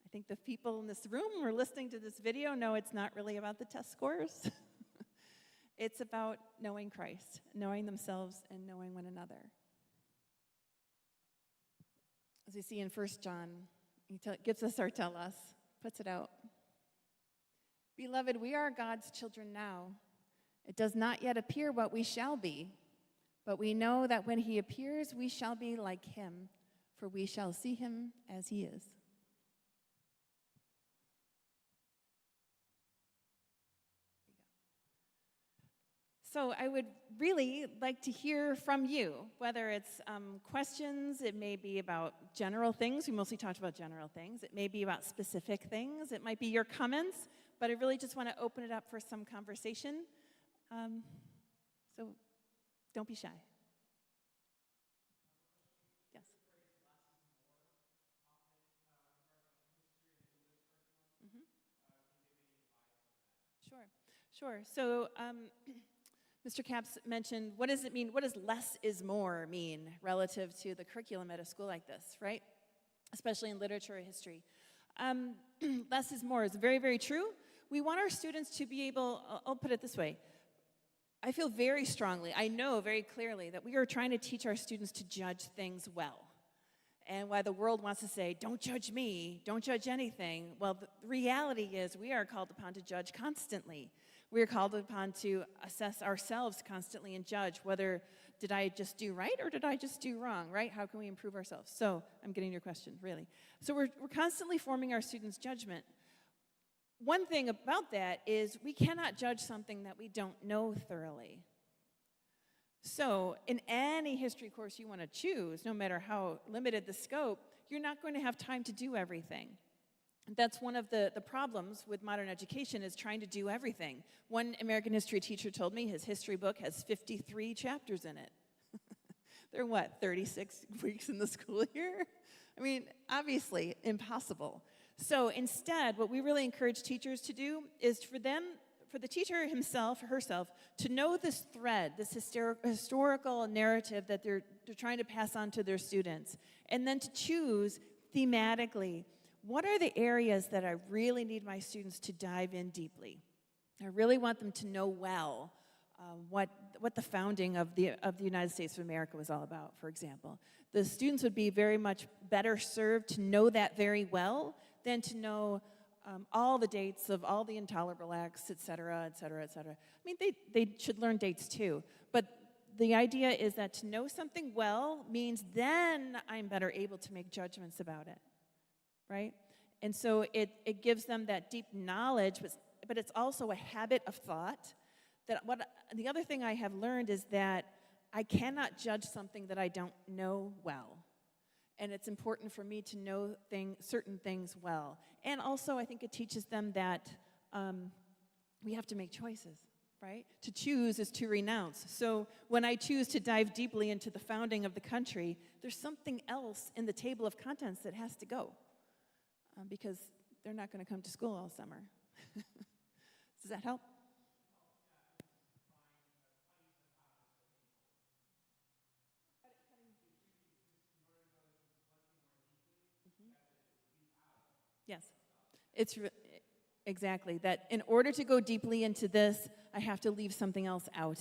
I think the people in this room who are listening to this video know it's not really about the test scores. It's about knowing Christ, knowing themselves, and knowing one another. As we see in 1 John, he gives us our tell us, puts it out. Beloved, we are God's children now. It does not yet appear what we shall be, but we know that when he appears, we shall be like him, for we shall see him as he is. So I would really like to hear from you, whether it's questions, it may be about general things. We mostly talked about general things. It may be about specific things. It might be your comments, but I really just want to open it up for some conversation. So don't be shy. Yes. Sure. So Mr. Capps mentioned, what does it mean? What does less is more mean relative to the curriculum at a school like this, right? Especially in literature or history. Less is more is very, very true. We want our students to be able, I'll put it this way. I feel very strongly, I know very clearly that we are trying to teach our students to judge things well. And while the world wants to say, don't judge me, don't judge anything, well, the reality is we are called upon to judge constantly. We are called upon to assess ourselves constantly and judge whether did I just do right or did I just do wrong, right? How can we improve ourselves? So I'm getting your question, really. So we're constantly forming our students' judgment. One thing about that is we cannot judge something that we don't know thoroughly. So in any history course you want to choose, no matter how limited the scope, you're not going to have time to do everything. That's one of the problems with modern education is trying to do everything. One American history teacher told me his history book has 53 chapters in it. They're 36 weeks in the school year? I mean, obviously impossible. So instead, what we really encourage teachers to do is for the teacher himself or herself to know this thread, this historical narrative that they're trying to pass on to their students, and then to choose thematically, what are the areas that I really need my students to dive in deeply? I really want them to know well what the founding of the United States of America was all about, for example. The students would be very much better served to know that very well than to know all the dates of all the intolerable acts, et cetera, et cetera, et cetera. I mean, they should learn dates too, but the idea is that to know something well means then I'm better able to make judgments about it. Right? And so it gives them that deep knowledge, but it's also a habit of thought. The other thing I have learned is that I cannot judge something that I don't know well. And it's important for me to know certain things well. And also I think it teaches them that we have to make choices, right? To choose is to renounce. So when I choose to dive deeply into the founding of the country, there's something else in the table of contents that has to go. Because they're not going to come to school all summer. Does that help? Yes. It's exactly that. In order to go deeply into this, I have to leave something else out.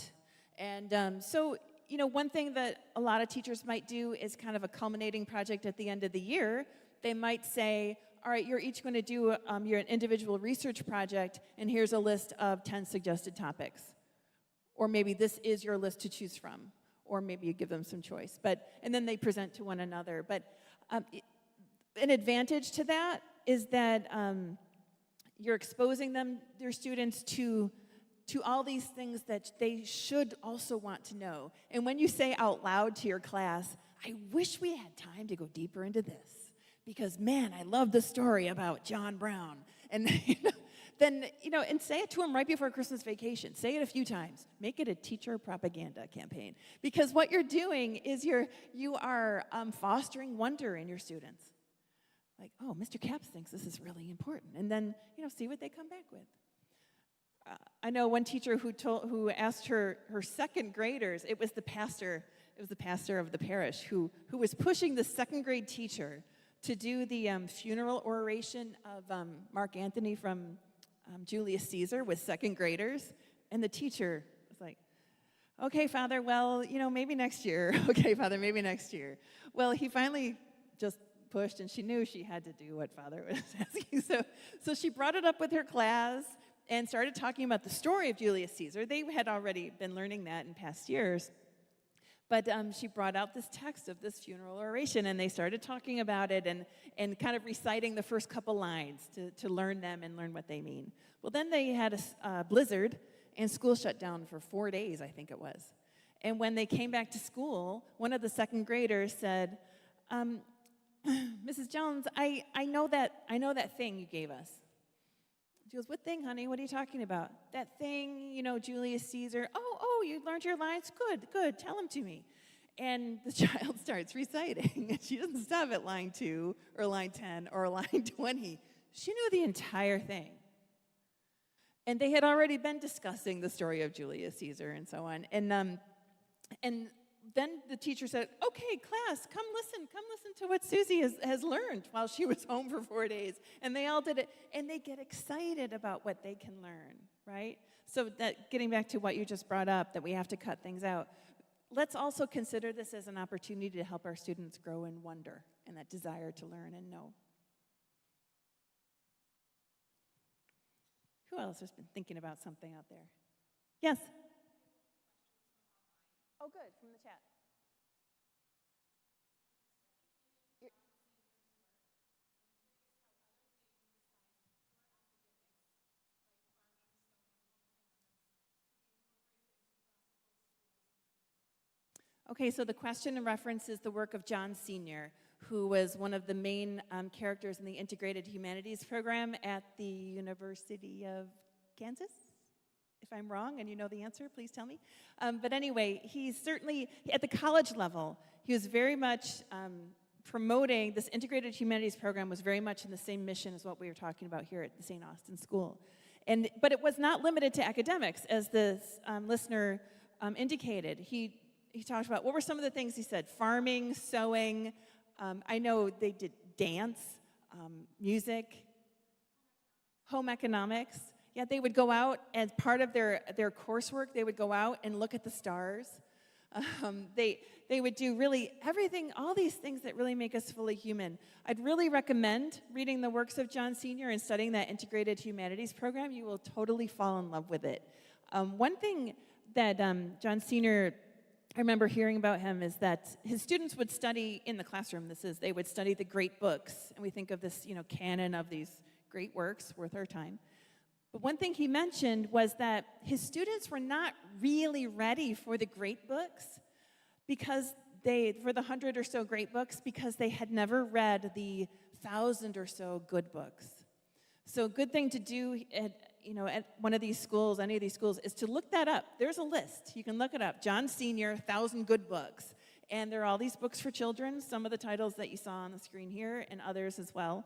And so, one thing that a lot of teachers might do is kind of a culminating project at the end of the year. They might say, all right, you're each going to do your individual research project, and here's a list of 10 suggested topics. Or maybe this is your list to choose from. Or maybe you give them some choice. And then they present to one another. But an advantage to that is that you're exposing your students to all these things that they should also want to know. And when you say out loud to your class, I wish we had time to go deeper into this, because man, I love the story about John Brown. And then, and say it to them right before Christmas vacation. Say it a few times. Make it a teacher propaganda campaign. Because what you're doing is you are fostering wonder in your students. Like, oh, Mr. Capps thinks this is really important. And then, see what they come back with. I know one teacher who asked her second graders, it was the pastor of the parish who was pushing the second grade teacher to do the funeral oration of Mark Antony from Julius Caesar with second graders. And the teacher was like, okay, Father, well, maybe next year. Okay, Father, maybe next year. Well, he finally just pushed, and she knew she had to do what Father was asking. So she brought it up with her class and started talking about the story of Julius Caesar. They had already been learning that in past years. But she brought out this text of this funeral oration, and they started talking about it and kind of reciting the first couple lines to learn them and learn what they mean. Well, then they had a blizzard, and school shut down for 4 days, I think it was. And when they came back to school, one of the second graders said, Mrs. Jones, I know that thing you gave us. She goes, what thing, honey? What are you talking about? That thing, Julius Caesar. Oh, you learned your lines? Good. Tell them to me. And the child starts reciting. She doesn't stop at line 2 or line 10 or line 20. She knew the entire thing. And they had already been discussing the story of Julius Caesar and so on. And then the teacher said, okay, class, come listen to what Susie has learned while she was home for 4 days. And they all did it, and they get excited about what they can learn, right? So that, getting back to what you just brought up, that we have to cut things out, let's also consider this as an opportunity to help our students grow in wonder and that desire to learn and know. Who else has been thinking about something out there? Yes? Oh, good, from the chat. Okay, so the question references the work of John Sr., who was one of the main characters in the Integrated Humanities program at the University of Kansas. If I'm wrong and you know the answer, please tell me. But anyway, he's certainly, at the college level, he was very much promoting this Integrated Humanities program, was very much in the same mission as what we were talking about here at the St. Austin School. But it was not limited to academics, as this listener indicated. He talked about, what were some of the things he said? Farming, sewing, I know they did dance, music, home economics. Yeah, they would go out, as part of their coursework, they would go out and look at the stars. They would do really everything, all these things that really make us fully human. I'd really recommend reading the works of John Sr. and studying that Integrated Humanities program. You will totally fall in love with it. One thing that John Sr., I remember hearing about him, is that his students would study in the classroom. They would study the great books, and we think of this, canon of these great works worth our time. But one thing he mentioned was that his students were not really ready for the great books for the 100 or so great books, because they had never read the 1,000 or so good books. So a good thing to do at one of these schools, any of these schools, is to look that up. There's a list. You can look it up. John Sr., 1,000 good books. And there are all these books for children, some of the titles that you saw on the screen here, and others as well,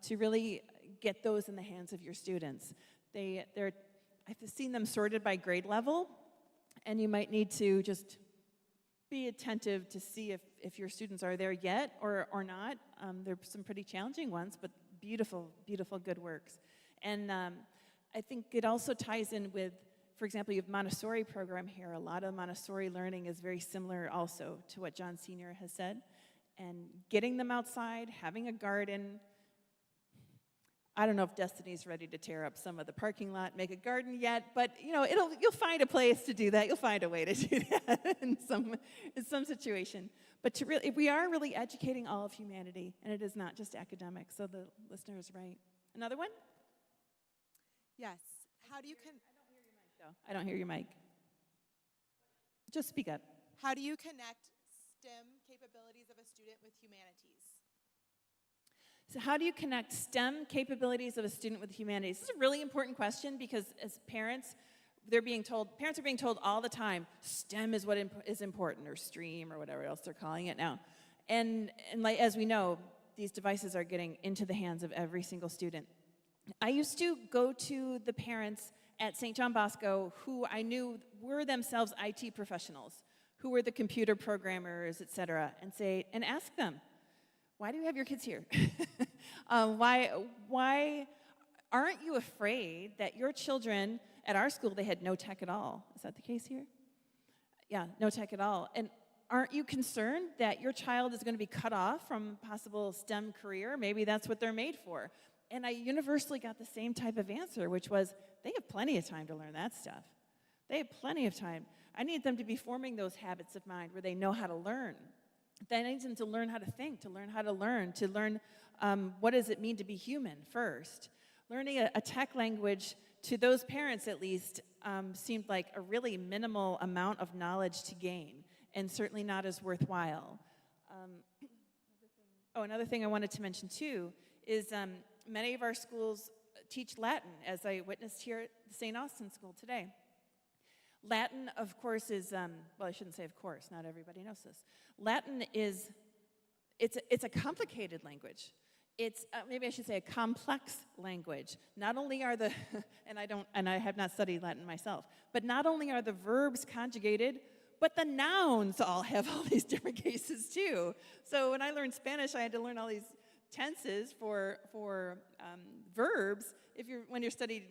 to really get those in the hands of your students. I've seen them sorted by grade level, and you might need to just be attentive to see if your students are there yet or not. There's some pretty challenging ones, but beautiful, beautiful good works. And I think it also ties in with, for example, you have Montessori program here. A lot of Montessori learning is very similar also to what John Sr. has said. And getting them outside, having a garden. I don't know if Destiny's ready to tear up some of the parking lot, make a garden yet, but you'll find a place to do that. You'll find a way to do that in some situation. But we are really educating all of humanity, and it is not just academics. So the listener is right. Another one? Yes. How do you I don't hear your mic. Just speak up. How do you connect STEM capabilities of a student with humanities? So how do you connect STEM capabilities of a student with humanities? This is a really important question because as parents, parents are being told all the time, STEM is what is important, or STREAM, or whatever else they're calling it now. And like, as we know, these devices are getting into the hands of every single student. I used to go to the parents at St. John Bosco who I knew were themselves IT professionals, who were the computer programmers, et cetera, and ask them, why do you have your kids here? Why aren't you afraid that your children, at our school, they had no tech at all. Is that the case here? Yeah, no tech at all. And aren't you concerned that your child is going to be cut off from a possible STEM career? Maybe that's what they're made for. And I universally got the same type of answer, which was, they have plenty of time to learn that stuff. They have plenty of time. I need them to be forming those habits of mind where they know how to learn. I need them to learn how to think, to learn how to learn what does it mean to be human first. Learning a tech language, to those parents at least, seemed like a really minimal amount of knowledge to gain, and certainly not as worthwhile. Another thing I wanted to mention too is many of our schools teach Latin, as I witnessed here at the St. Austin School today. Latin, of course, is, well, I shouldn't say of course, not everybody knows this. Latin is, it's a complicated language. It's, maybe I should say a complex language. Not only are the, and I have not studied Latin myself, but not only are the verbs conjugated, but the nouns all have all these different cases too. So when I learned Spanish, I had to learn all these tenses for verbs. When you're studying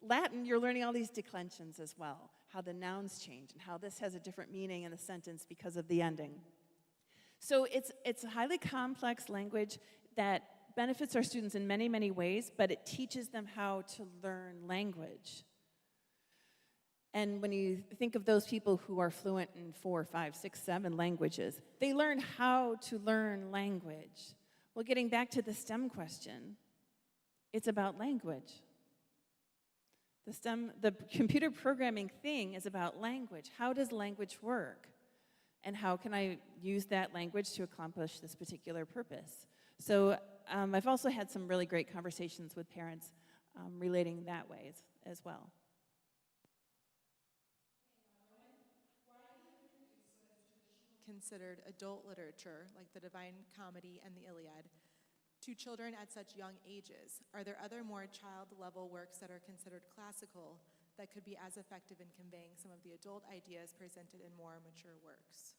Latin, you're learning all these declensions as well, how the nouns change and how this has a different meaning in the sentence because of the ending. So it's a highly complex language that benefits our students in many, many ways, but it teaches them how to learn language. And when you think of those people who are fluent in 4, 5, 6, 7 languages, they learn how to learn language. Well, getting back to the STEM question, it's about language. The computer programming thing is about language. How does language work? And how can I use that language to accomplish this particular purpose? So I've also had some really great conversations with parents relating that way as well. Considered adult literature, like the Divine Comedy and the Iliad, to children at such young ages? Are there other more child-level works that are considered classical that could be as effective in conveying some of the adult ideas presented in more mature works?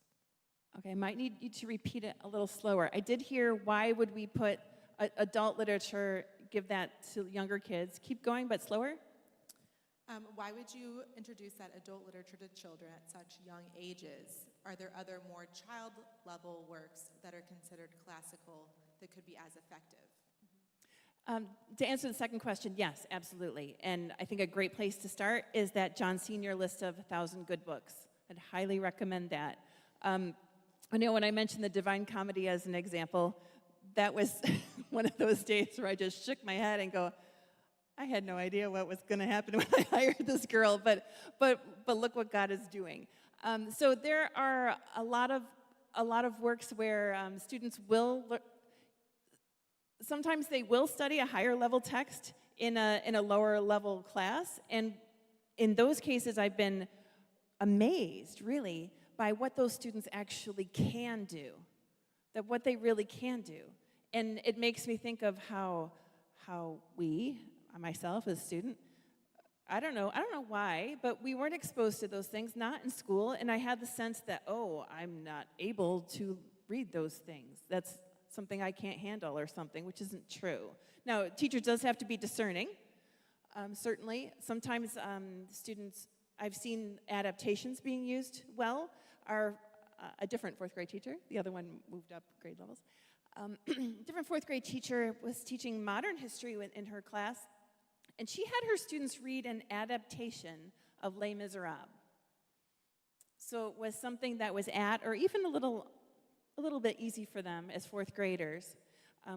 Okay, I might need you to repeat it a little slower. I did hear, why would we put adult literature, give that to younger kids? Keep going, but slower. Why would you introduce that adult literature to children at such young ages? Are there other more child-level works that are considered classical that could be as effective? To answer the second question, yes, absolutely. And I think a great place to start is that John Sr. list of 1,000 good books. I'd highly recommend that. I know when I mentioned the Divine Comedy as an example, that was one of those days where I just shook my head and go, I had no idea what was going to happen when I hired this girl, but look what God is doing. So there are a lot of works where students will sometimes they will study a higher level text in a lower level class, and in those cases I've been amazed, really, by what those students actually can do, that what they really can do. And it makes me think of how we, myself as a student, I don't know why, but we weren't exposed to those things, not in school, and I had the sense that, oh, I'm not able to read those things. That's something I can't handle or something, which isn't true. Now, a teacher does have to be discerning, certainly. Sometimes students, I've seen adaptations being used well. A different fourth grade teacher, the other one moved up grade levels. Different fourth grade teacher was teaching modern history in her class, and she had her students read an adaptation of Les Miserables. So it was something that was or even a little bit easy for them as fourth graders.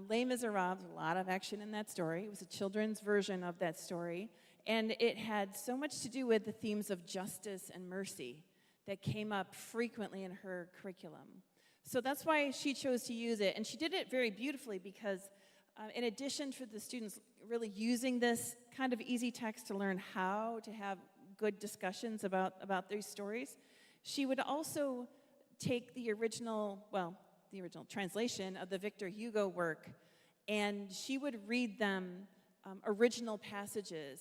Les Miserables, a lot of action in that story. It was a children's version of that story, and it had so much to do with the themes of justice and mercy that came up frequently in her curriculum. So that's why she chose to use it, and she did it very beautifully because in addition to the students really using this kind of easy text to learn how to have good discussions about these stories, she would also take the original translation of the Victor Hugo work, and she would read them original passages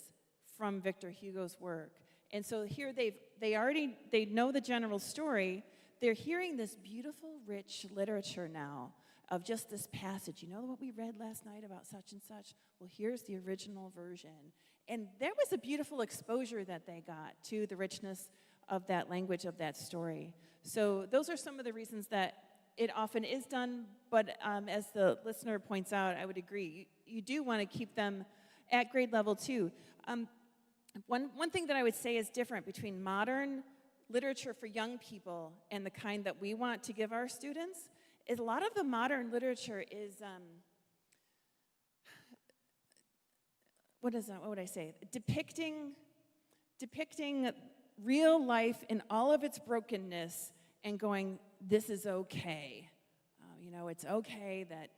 from Victor Hugo's work. And so here they know the general story. They're hearing this beautiful, rich literature now of just this passage. You know what we read last night about such and such? Well, here's the original version. And there was a beautiful exposure that they got to the richness of that language, of that story. So those are some of the reasons that it often is done, but as the listener points out, I would agree. You do want to keep them at grade level too. One thing that I would say is different between modern literature for young people and the kind that we want to give our students is a lot of the modern literature is, what would I say? Depicting real life in all of its brokenness and going, this is okay. It's okay that,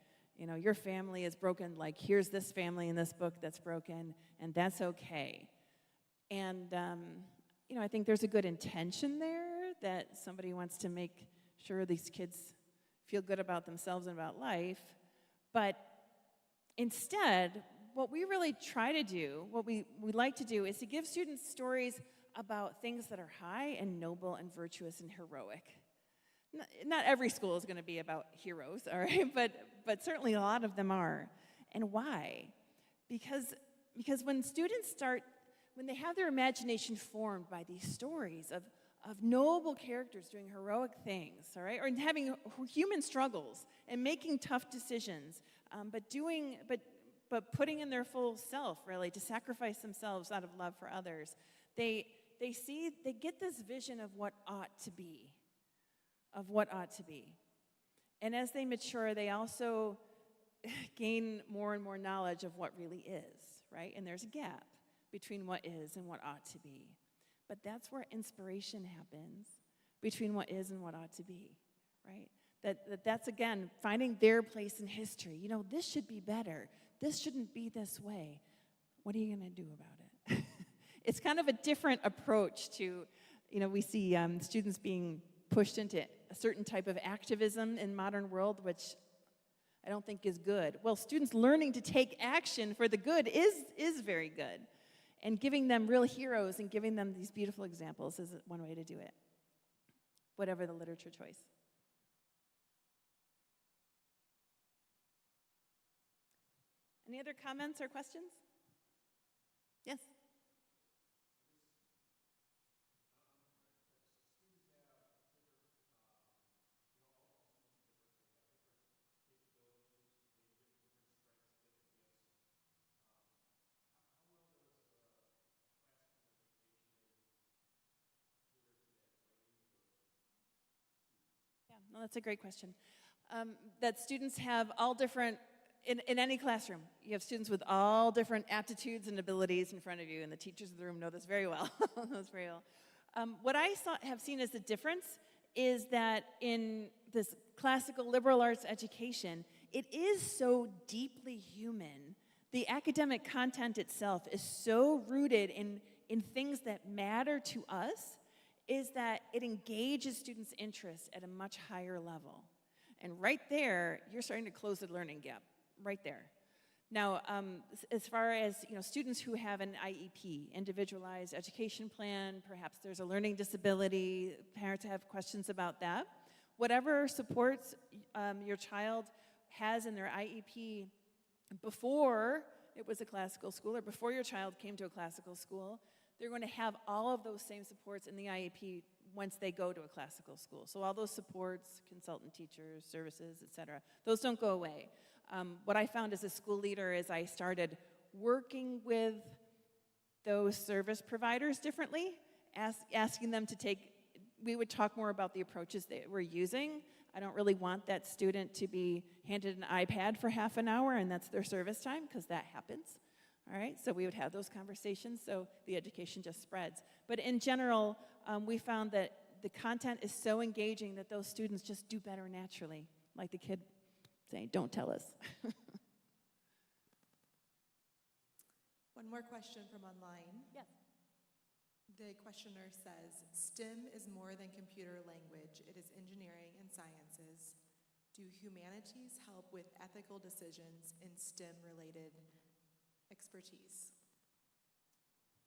your family is broken, like here's this family in this book that's broken, and that's okay. And, I think there's a good intention there that somebody wants to make sure these kids feel good about themselves and about life. But instead, what we really try to do, what we like to do, is to give students stories about things that are high and noble and virtuous and heroic. Not every school is going to be about heroes, all right? But certainly a lot of them are. And why? Because when students when they have their imagination formed by these stories of noble characters doing heroic things, all right, or having human struggles and making tough decisions, but putting in their full self, really, to sacrifice themselves out of love for others, they get this vision of what ought to be, And as they mature, they also gain more and more knowledge of what really is, right? And there's a gap between what is and what ought to be. But that's where inspiration happens, between what is and what ought to be, right? That's, again, finding their place in history. This should be better. This shouldn't be this way. What are you going to do about it? It's kind of a different approach to, we see students being pushed into a certain type of activism in modern world, which I don't think is good. Well, students learning to take action for the good is very good. And giving them real heroes and giving them these beautiful examples is one way to do it, whatever the literature choice. Any other comments or questions? Yes? No, that's a great question. That students have all different, in any classroom, you have students with all different aptitudes and abilities in front of you, and the teachers in the room know this very well. What I have seen as the difference is that in this classical liberal arts education, it is so deeply human. The academic content itself is so rooted in things that matter to us, is that it engages students' interests at a much higher level. And right there, you're starting to close the learning gap, right there. Now, as far as students who have an IEP, individualized education plan, perhaps there's a learning disability, parents have questions about that. Whatever supports your child has in their IEP before it was a classical school or before your child came to a classical school, they're going to have all of those same supports in the IEP once they go to a classical school. So all those supports, consultant teachers, services, et cetera, those don't go away. What I found as a school leader is I started working with those service providers differently, asking them to we would talk more about the approaches they were using. I don't really want that student to be handed an iPad for half an hour and that's their service time, because that happens. All right, so we would have those conversations so the education just spreads. But in general, we found that the content is so engaging that those students just do better naturally. Like the kid saying, "Don't tell us." One more question from online. Yes. The questioner says, STEM is more than computer language. It is engineering and sciences. Do humanities help with ethical decisions in STEM-related expertise?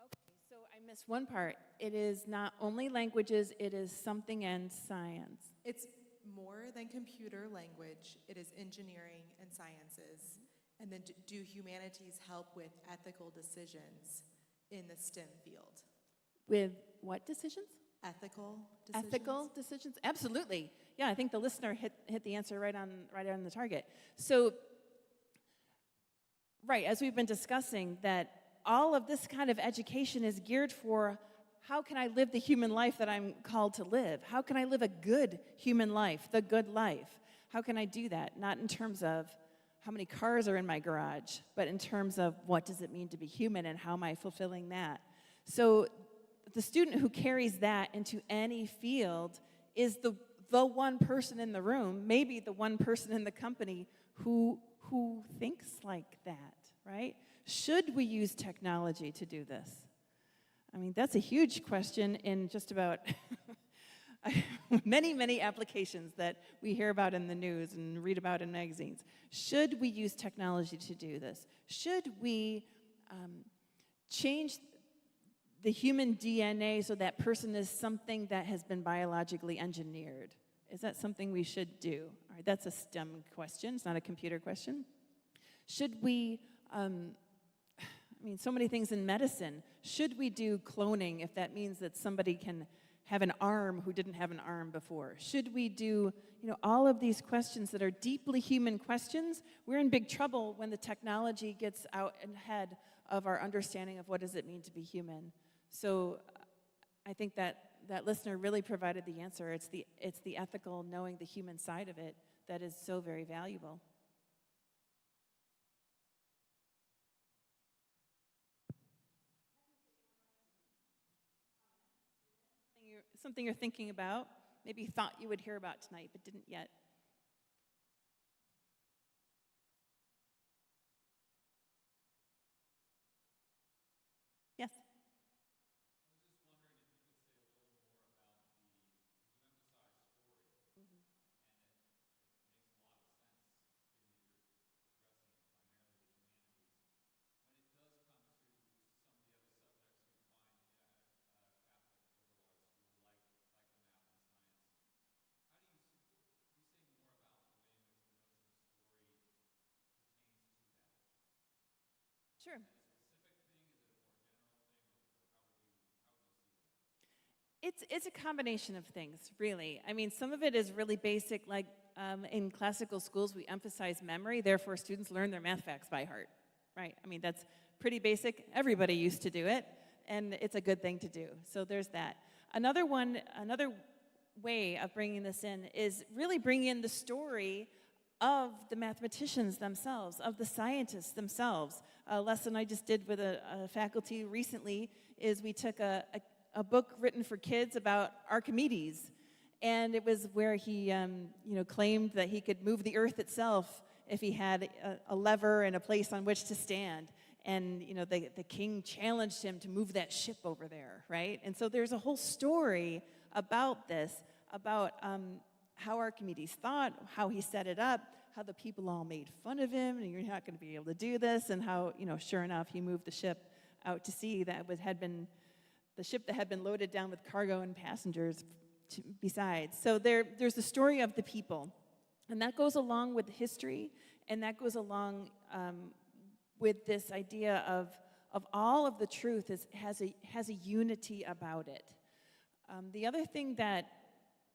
Okay, so I missed one part. It is not only languages, it is something and science. It's more than computer language. It is engineering and sciences. And then do humanities help with ethical decisions in the STEM field? With what decisions? Ethical decisions? Ethical decisions? Absolutely. Yeah, I think the listener hit the answer right on the target. So, right, as we've been discussing, that all of this kind of education is geared for how can I live the human life that I'm called to live? How can I live a good human life, the good life? How can I do that? Not in terms of how many cars are in my garage, but in terms of what does it mean to be human and how am I fulfilling that? So the student who carries that into any field is the one person in the room, maybe the one person in the company who thinks like that, right? Should we use technology to do this? I mean, that's a huge question in just about many, many applications that we hear about in the news and read about in magazines. Should we use technology to do this? Should we change the human DNA so that person is something that has been biologically engineered? Is that something we should do? All right, that's a STEM question. It's not a computer question. Should we, so many things in medicine. Should we do cloning if that means that somebody can have an arm who didn't have an arm before? Should we do, all of these questions that are deeply human questions? We're in big trouble when the technology gets out ahead of our understanding of what does it mean to be human. So I think that listener really provided the answer. It's the ethical, knowing the human side of it that is so very valuable. Something you're thinking about, maybe thought you would hear about tonight, but didn't yet. Yes? Sure. It's a combination of things, really. I mean, some of it is really basic, like in classical schools, we emphasize memory, therefore students learn their math facts by heart, right? I mean, that's pretty basic. Everybody used to do it, and it's a good thing to do. So there's that. Another way of bringing this in is really bringing in the story of the mathematicians themselves, of the scientists themselves. A lesson I just did with a faculty recently is we took a book written for kids about Archimedes, and it was where he claimed that he could move the earth itself if he had a lever and a place on which to stand. And the king challenged him to move that ship over there, right? And so there's a whole story about this, about how Archimedes thought, how he set it up, how the people all made fun of him, and you're not going to be able to do this, and how, sure enough, he moved the ship out to sea the ship that had been loaded down with cargo and passengers besides. So there's the story of the people. And that goes along with history, and that goes along with this idea of all of the truth has a unity about it. The other thing that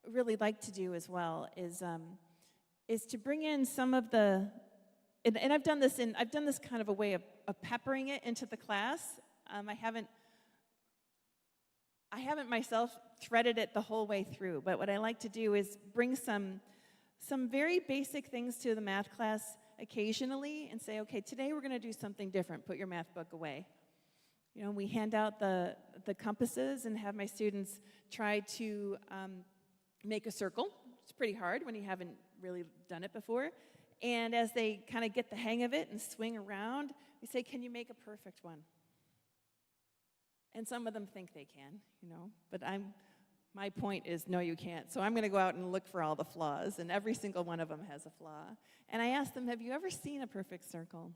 I really like to do as well is to bring in some of the, and I've done this kind of a way of peppering it into the class. I haven't myself threaded it the whole way through, but what I like to do is bring some very basic things to the math class occasionally and say, okay, today we're going to do something different. Put your math book away. You know, we hand out the compasses and have my students try to make a circle. It's pretty hard when you haven't really done it before. And as they kind of get the hang of it and swing around, we say, can you make a perfect one? And some of them think they can, you know, but my point is, no, you can't. So I'm going to go out and look for all the flaws, and every single one of them has a flaw. And I ask them, have you ever seen a perfect circle?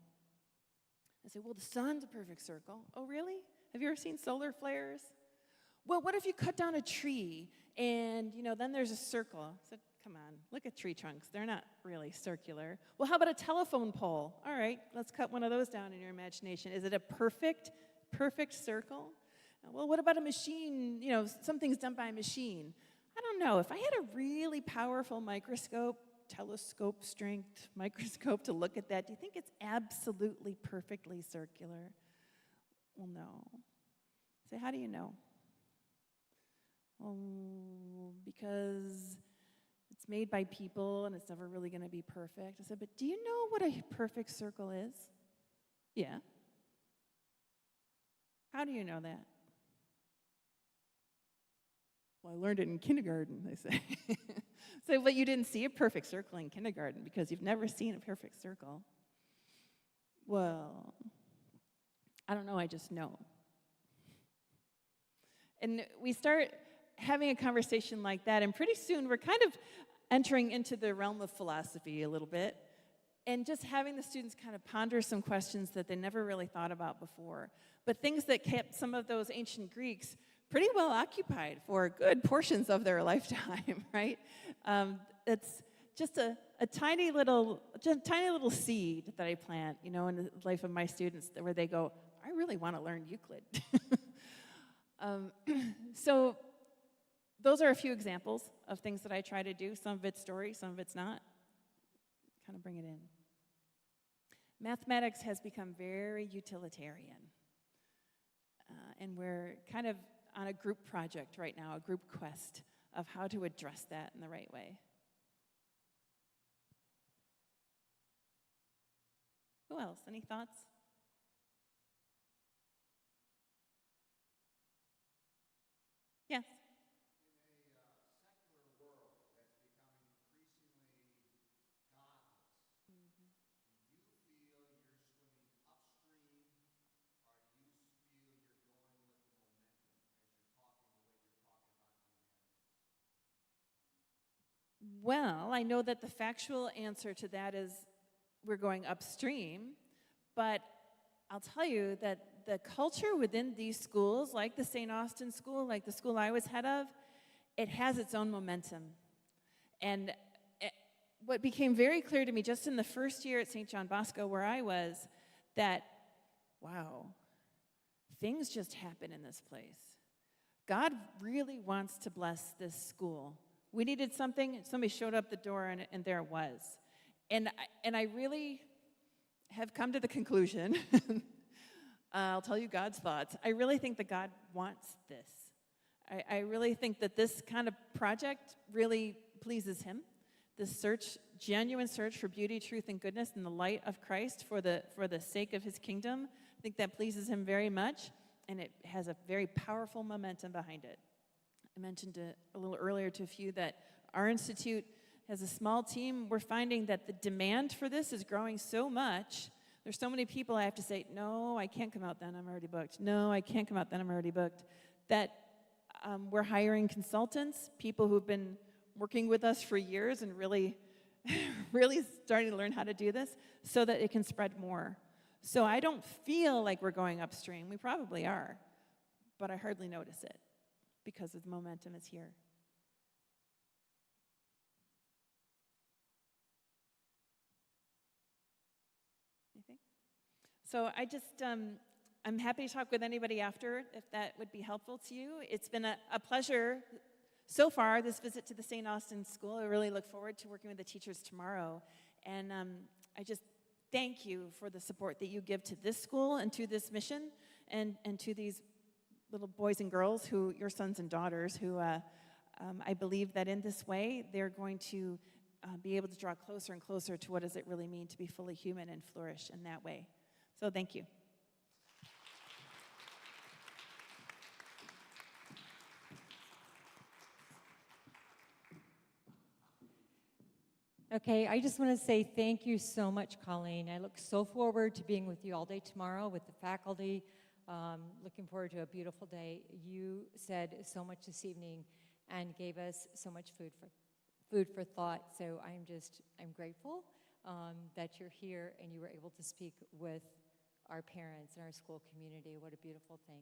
I say, well, the sun's a perfect circle. Oh, really? Have you ever seen solar flares? Well, what if you cut down a tree and, you know, then there's a circle? I said, come on, look at tree trunks. They're not really circular. Well, how about a telephone pole? All right, let's cut one of those down in your imagination. Is it a perfect circle? Well, what about a machine? You know, something's done by a machine. I don't know. If I had a really powerful microscope, telescope strength microscope to look at that, do you think it's absolutely perfectly circular? Well, no. So how do you know? Well, because it's made by people and it's never really going to be perfect. I said, but do you know what a perfect circle is? Yeah. How do you know that? Well, I learned it in kindergarten, they say. So, but you didn't see a perfect circle in kindergarten because you've never seen a perfect circle. Well, I don't know, I just know. And we start having a conversation like that, and pretty soon we're kind of entering into the realm of philosophy a little bit, and just having the students kind of ponder some questions that they never really thought about before, but things that kept some of those ancient Greeks pretty well occupied for good portions of their lifetime, right? It's just a tiny little seed that I plant, you know, in the life of my students, where they go, I really want to learn Euclid. So those are a few examples of things that I try to do. Some of it's story, some of it's not. Kind of bring it in. Mathematics has become very utilitarian. And we're kind of on a group project right now, a group quest of how to address that in the right way. Who else? Any thoughts? Yes. In a secular world that's becoming increasingly godless, do you feel you're swimming upstream, or do you feel you're going with the momentum as you're talking the way you're talking about the humanities? Well, I know that the factual answer to that is we're going upstream, but I'll tell you that the culture within these schools, like the St. Austin School, like the school I was head of, it has its own momentum. And what became very clear to me just in the first year at St. John Bosco where I was, that, wow, things just happen in this place. God really wants to bless this school. We needed something, somebody showed up the door, and there it was. And I really have come to the conclusion, I'll tell you God's thoughts, I really think that God wants this. I really think that this kind of project really pleases him. This search, genuine search for beauty, truth, and goodness in the light of Christ for the sake of his kingdom, I think that pleases him very much, and it has a very powerful momentum behind it. I mentioned a little earlier to a few that our institute has a small team. We're finding that the demand for this is growing so much. There's so many people I have to say, no, I can't come out then, I'm already booked. No, I can't come out then, I'm already booked. That we're hiring consultants, people who've been working with us for years and really, really starting to learn how to do this so that it can spread more. So I don't feel like we're going upstream. We probably are, but I hardly notice it because the momentum is here. So I'm happy to talk with anybody after, if that would be helpful to you. It's been a pleasure so far, this visit to the St. Austin School. I really look forward to working with the teachers tomorrow. And I just thank you for the support that you give to this school and to this mission and to these little boys and girls, your sons and daughters, who I believe that in this way, they're going to be able to draw closer and closer to what does it really mean to be fully human and flourish in that way. So thank you. Okay, I just want to say thank you so much, Colleen. I look so forward to being with you all day tomorrow with the faculty. Looking forward to a beautiful day. You said so much this evening and gave us so much food for thought. So I'm grateful that you're here and you were able to speak with our parents and our school community. What a beautiful thing.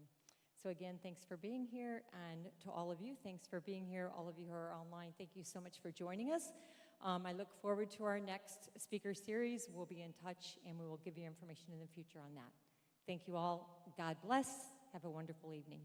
So again, thanks for being here, and to all of you, thanks for being here. All of you who are online, thank you so much for joining us. I look forward to our next speaker series. We'll be in touch, and we will give you information in the future on that. Thank you all. God bless. Have a wonderful evening.